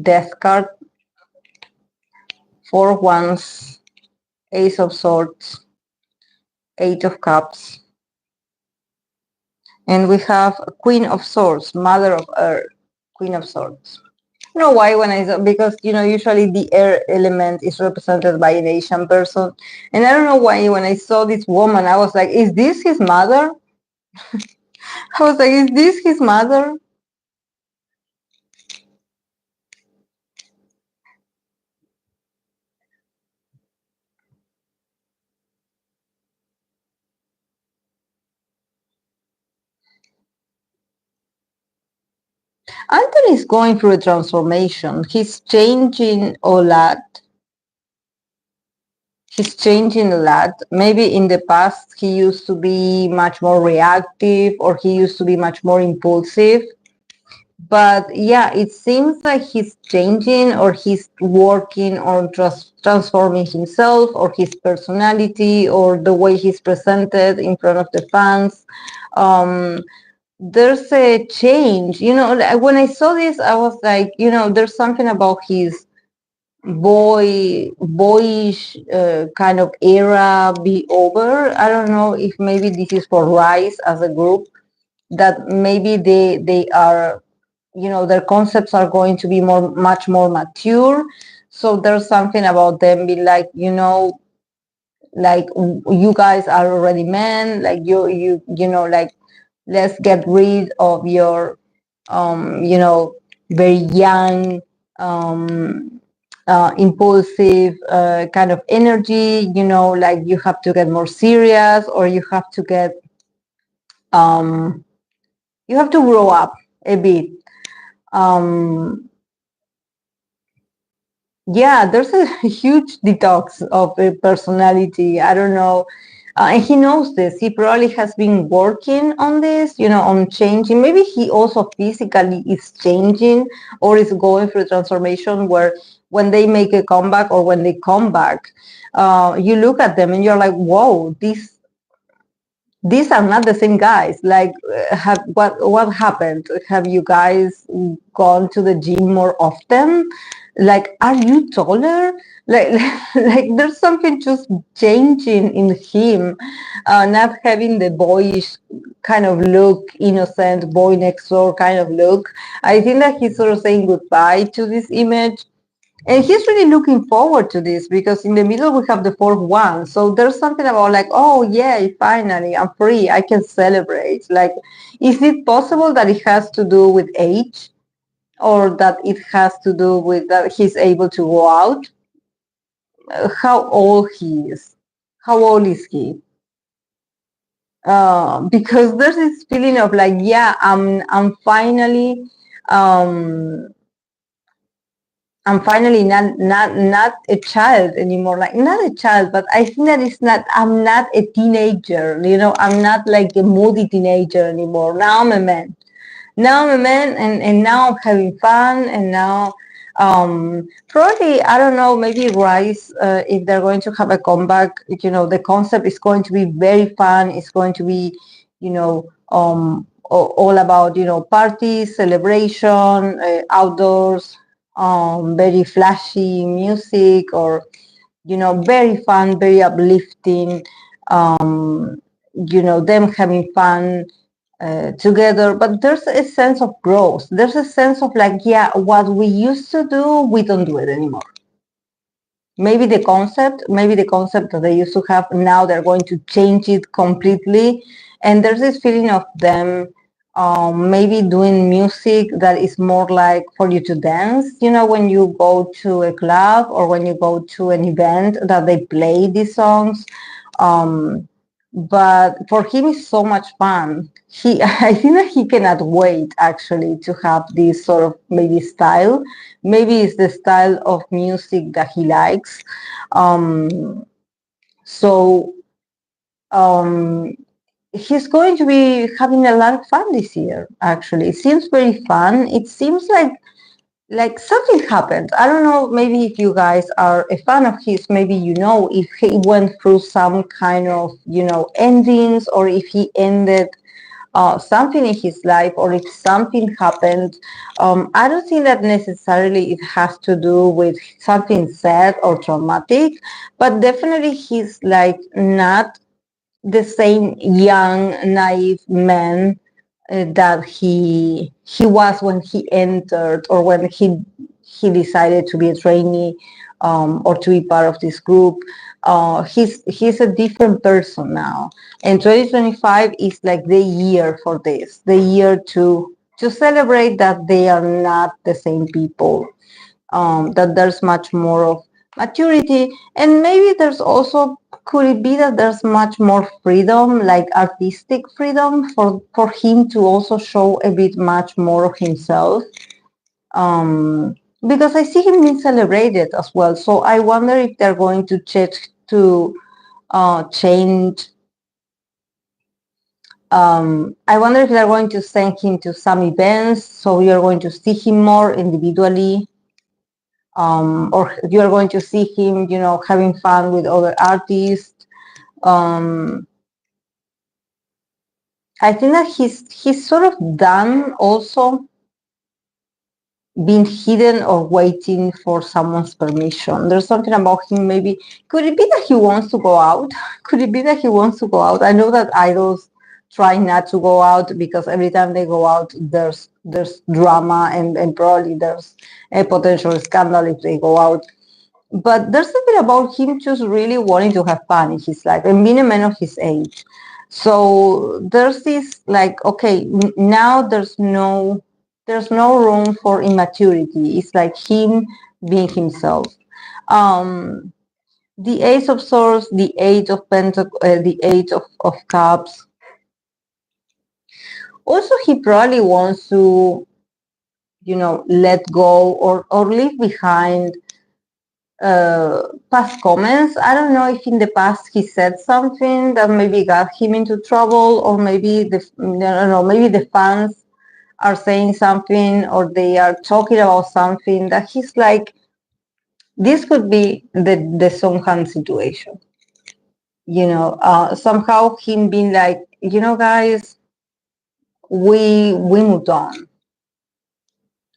Death card, 4 Wands, Ace of Swords, 8 of Cups, and we have Queen of Swords, Mother of Earth, Queen of Swords. You know why? When I saw, because usually the air element is represented by an Asian person, and I don't know why when I saw this woman, I was like, is this his mother? I was like, is this his mother? Anthony is going through a transformation. He's changing a lot. He's changing a lot. Maybe in the past he used to be much more reactive, or he used to be much more impulsive. But yeah, it seems like he's changing, or he's working on transforming himself, or his personality, or the way he's presented in front of the fans. There's a change. When I saw this, I was like, there's something about his boyish kind of era be over. I don't know if maybe this is for Riize as a group, that maybe they are, their concepts are going to be much more mature. So there's something about them be like, like, you guys are already men, like like, let's get rid of your very young, impulsive kind of energy. Like, you have to get more serious, or you have to get you have to grow up a bit. Yeah, there's a huge detox of a personality. I don't know. And he knows this. He probably has been working on this, on changing. Maybe he also physically is changing, or is going through a transformation where when they make a comeback, or when they come back, you look at them and you're like, whoa, these are not the same guys. Like, what happened? Have you guys gone to the gym more often? Like, are you taller? Like, like there's something just changing in him, not having the boyish kind of look, innocent boy next door kind of look. I think that he's sort of saying goodbye to this image. And he's really looking forward to this because in the middle we have the fourth one. So there's something about like, oh yeah, finally I'm free. I can celebrate. Like, is it possible that it has to do with age, or that it has to do with that he's able to go out? How old he is? How old is he? Because there's this feeling of like, yeah, I'm finally um I'm finally not a child anymore. Like, not a child, but I think that it's not. I'm not a teenager. You know, I'm not like a moody teenager anymore. Now I'm a man. Now I'm a man, and now I'm having fun. And now, probably, I don't know. Maybe Riize, if they're going to have a comeback, you know, the concept is going to be very fun. It's going to be, you know, all about, you know, parties, celebration, outdoors, very flashy music, or, you know, very fun, very uplifting, you know, them having fun together. But there's a sense of growth. There's a sense of like, yeah, what we used to do, we don't do it anymore. Maybe the concept that they used to have, now they're going to change it completely. And there's this feeling of them maybe doing music that is more like for you to dance. You know, when you go to a club or when you go to an event, that they play these songs. But for him, it's so much fun. I think that he cannot wait actually to have this sort of maybe style. Maybe it's the style of music that he likes. So he's going to be having a lot of fun this year. Actually, it seems very fun. It seems like something happened. I don't know, maybe if you guys are a fan of his, maybe you know if he went through some kind of, you know, endings, or if he ended something in his life, or if something happened. I don't think that necessarily it has to do with something sad or traumatic, but definitely he's like not the same young, naive man that he was when he entered, or when he decided to be a trainee, or to be part of this group. He's a different person now, and 2025 is like the year for this, the year to celebrate that they are not the same people, that there's much more of maturity, and maybe there's also, could it be that there's much more freedom, like artistic freedom, for him to also show a bit much more of himself, because I see him being celebrated as well. So I wonder if they're going to change. I wonder if they're going to send him to some events, so you're going to see him more individually, or you're going to see him, you know, having fun with other artists. I think that he's sort of done also being hidden or waiting for someone's permission. There's something about him. Maybe, could it be that he wants to go out? Could it be that he wants to go out? I know that idols try not to go out because every time they go out, there's drama, and probably there's a potential scandal if they go out. But there's something about him just really wanting to have fun in his life and being a man of his age. So there's this like, okay, now there's no room for immaturity. It's like him being himself. The Ace of Swords, the Age of the Age of Cups. Also, he probably wants to, you know, let go, or leave behind past comments. I don't know if in the past he said something that maybe got him into trouble, or maybe I don't know, maybe the fans are saying something, or they are talking about something that he's like, this could be the Song Han situation. You know, somehow him being like guys, we moved on.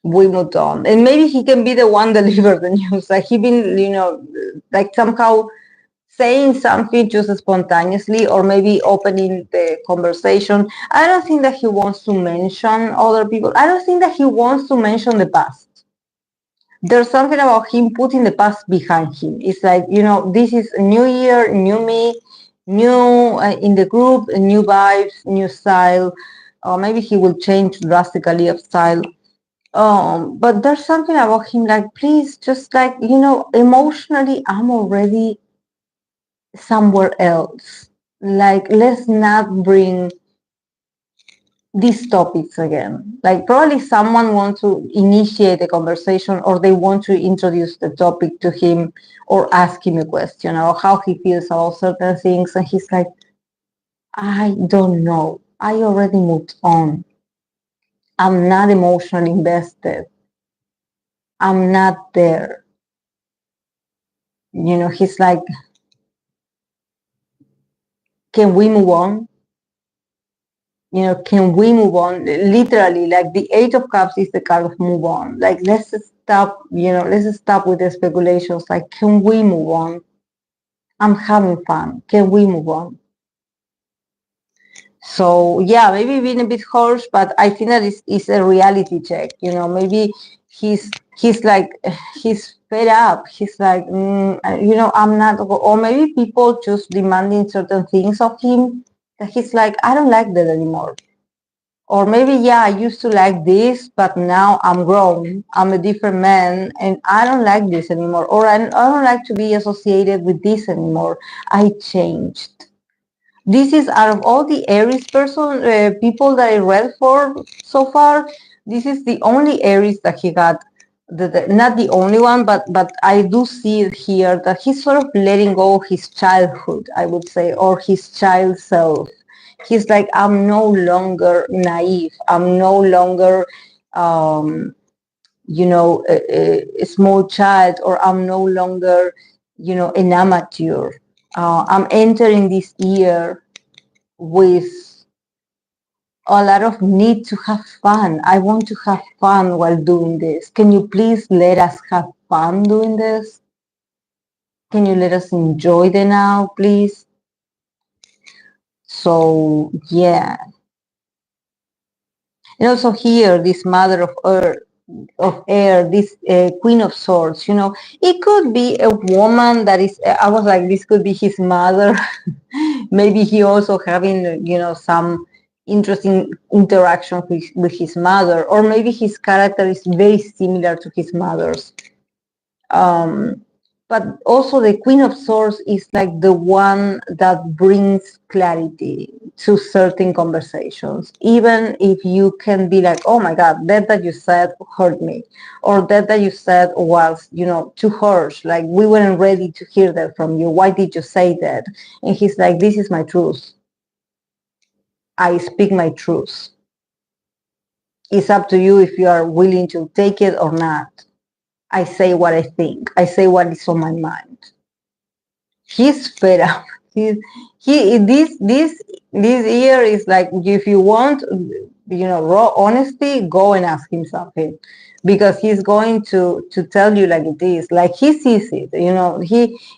We moved on, and maybe he can be the one deliver the news. Like he been, like somehow saying something just spontaneously, or maybe opening the conversation. I don't think that he wants to mention other people. I don't think that he wants to mention the past. There's something about him putting the past behind him. It's like, this is a new year, new me, new in the group, new vibes, new style. Or maybe he will change drastically of style. But there's something about him like, please, just like, emotionally, I'm already somewhere else. Like, let's not bring these topics again. Like probably someone wants to initiate a conversation, or they want to introduce the topic to him, or ask him a question or how he feels about certain things. And he's like, I don't know. I already moved on. I'm not emotionally invested. I'm not there. He's like, can we move on? Can we move on? Literally, like the Eight of Cups is the card of move on. Like, let's stop, let's stop with the speculations. Like, can we move on? I'm having fun. Can we move on? So, yeah, maybe being a bit harsh, but I think that is a reality check. Maybe he's like, he's fed up. He's like, I'm not, or maybe people just demanding certain things of him that he's like, I don't like that anymore. Or maybe, yeah, I used to like this, but now I'm grown. I'm a different man, and I don't like this anymore. Or I don't like to be associated with this anymore. I changed. This is out of all the Aries people that I read for so far. This is the only Aries that he got. Not the only one, but I do see it here that he's sort of letting go his childhood, I would say, or his child self. He's like, I'm no longer naive. I'm no longer, a small child, or I'm no longer, an amateur. I'm entering this year with a lot of need to have fun. I want to have fun while doing this. Can you please let us have fun doing this? Can you let us enjoy the now, please? So, yeah. And also here, this mother of earth, of air, this Queen of Swords, it could be a woman that is, I was like, this could be his mother. Maybe he also having, some interesting interaction with his mother, or maybe his character is very similar to his mother's. But also the Queen of Swords is like the one that brings clarity to certain conversations, even if you can be like, oh my God, that you said hurt me, or that you said was, too harsh, like we weren't ready to hear that from you. Why did you say that? And he's like, this is my truth. I speak my truth. It's up to you if you are willing to take it or not. I say what I think. I say what is on my mind. He's fed up. This year is like, if you want, raw honesty, go and ask him something, because he's going to tell you like it is. Like he sees it.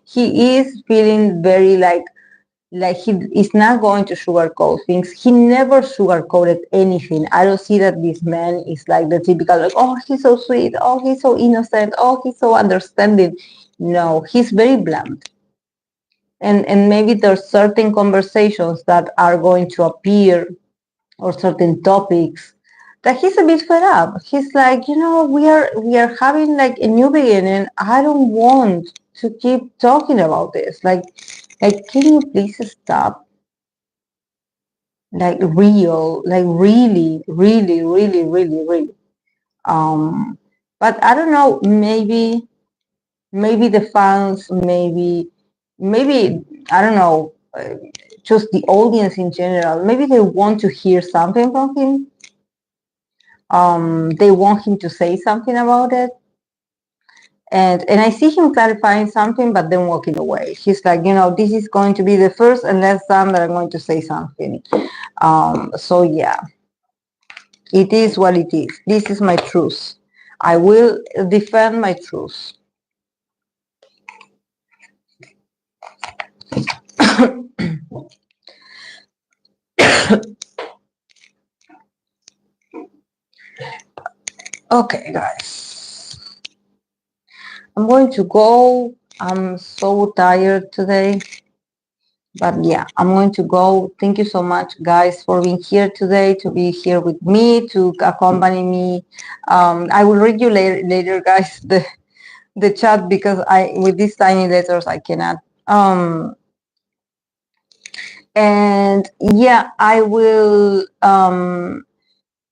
He is feeling very like he is not going to sugarcoat things. He never sugarcoated anything. I don't see that this man is like the typical, like, oh, he's so sweet, oh, he's so innocent, oh, he's so understanding. No, he's very blunt. And maybe there's certain conversations that are going to appear, or certain topics that he's a bit fed up. He's like, we are having like a new beginning. I don't want to keep talking about this. Like, can you please stop? Like really, really, really, really, really. But I don't know, maybe the fans, maybe, I don't know, just the audience in general, maybe they want to hear something from him. They want him to say something about it. And I see him clarifying something, but then walking away. He's like, this is going to be the first and last time that I'm going to say something. So yeah, it is what it is. This is my truth. I will defend my truth. Okay, guys. I'm going to go. I'm so tired today. But yeah, I'm going to go. Thank you so much, guys, for being here today, to be here with me, to accompany me. I will read you later, guys, the chat, because with these tiny letters I cannot. And yeah, I will.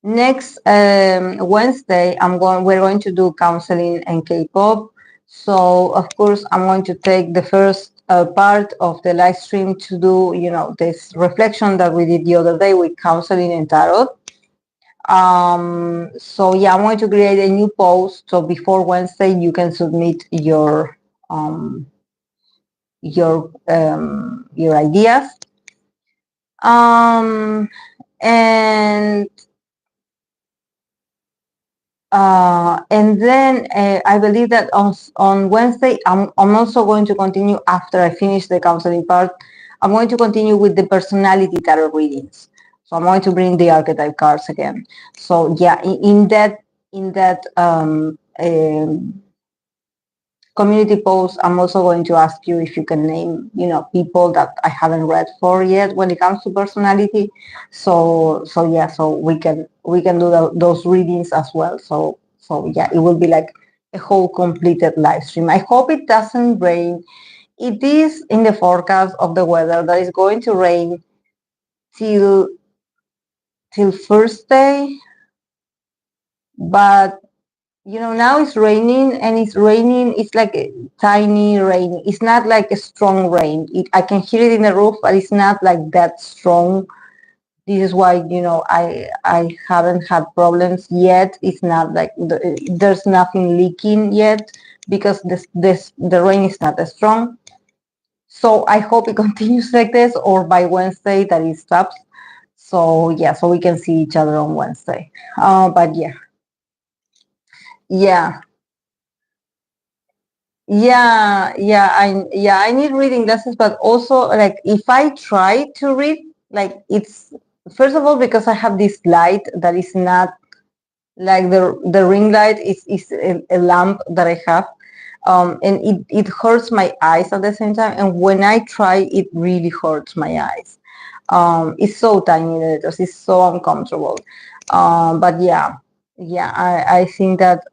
Next Wednesday, we're going to do counseling and K-pop. So of course, I'm going to take the first part of the live stream to do, this reflection that we did the other day with counseling and tarot. So yeah, I'm going to create a new post. So before Wednesday, you can submit your ideas. And then I believe that on Wednesday, I'm also going to continue after I finish the counseling part. I'm going to continue with the personality tarot readings. So I'm going to bring the archetype cards again. So yeah, in that community post, I'm also going to ask you if you can name, people that I haven't read for yet when it comes to personality. So yeah, so we can do those readings as well. So yeah, it will be like a whole completed live stream. I hope it doesn't rain. It is in the forecast of the weather that is going to rain till Thursday, but now it's raining, and it's like a tiny rain. It's not like a strong rain. I can hear it in the roof, but it's not like that strong. This is why, I haven't had problems yet. It's not like there's nothing leaking yet, because the rain is not as strong. So I hope it continues like this, or by Wednesday that it stops. So yeah, so we can see each other on Wednesday. But yeah. Yeah. I need reading glasses, but also, like, if I try to read, like, it's first of all because I have this light that is not like the ring light. Is a lamp that I have, and it hurts my eyes at the same time, and when I try, it really hurts my eyes. It's so tiny, the letters. It's so uncomfortable. But yeah, I think that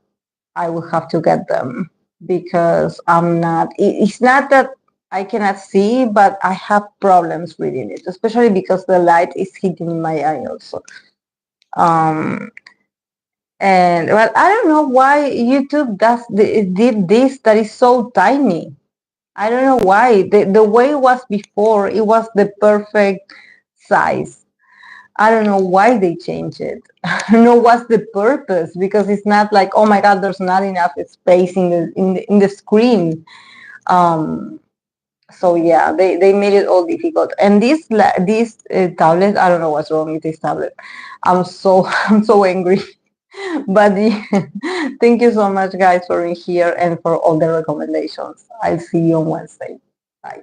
I will have to get them, because it's not that I cannot see, but I have problems reading it, especially because the light is hitting my eye also. And well, I don't know why YouTube did this, that is so tiny. I don't know why. The way it was before, it was the perfect size. I don't know why they changed it. I don't know what's the purpose, because it's not like, oh my God, there's not enough space in the screen. So yeah, they made it all difficult. And this tablet, I don't know what's wrong with this tablet. I'm so angry. But yeah, thank you so much, guys, for being here and for all the recommendations. I'll see you on Wednesday. Bye.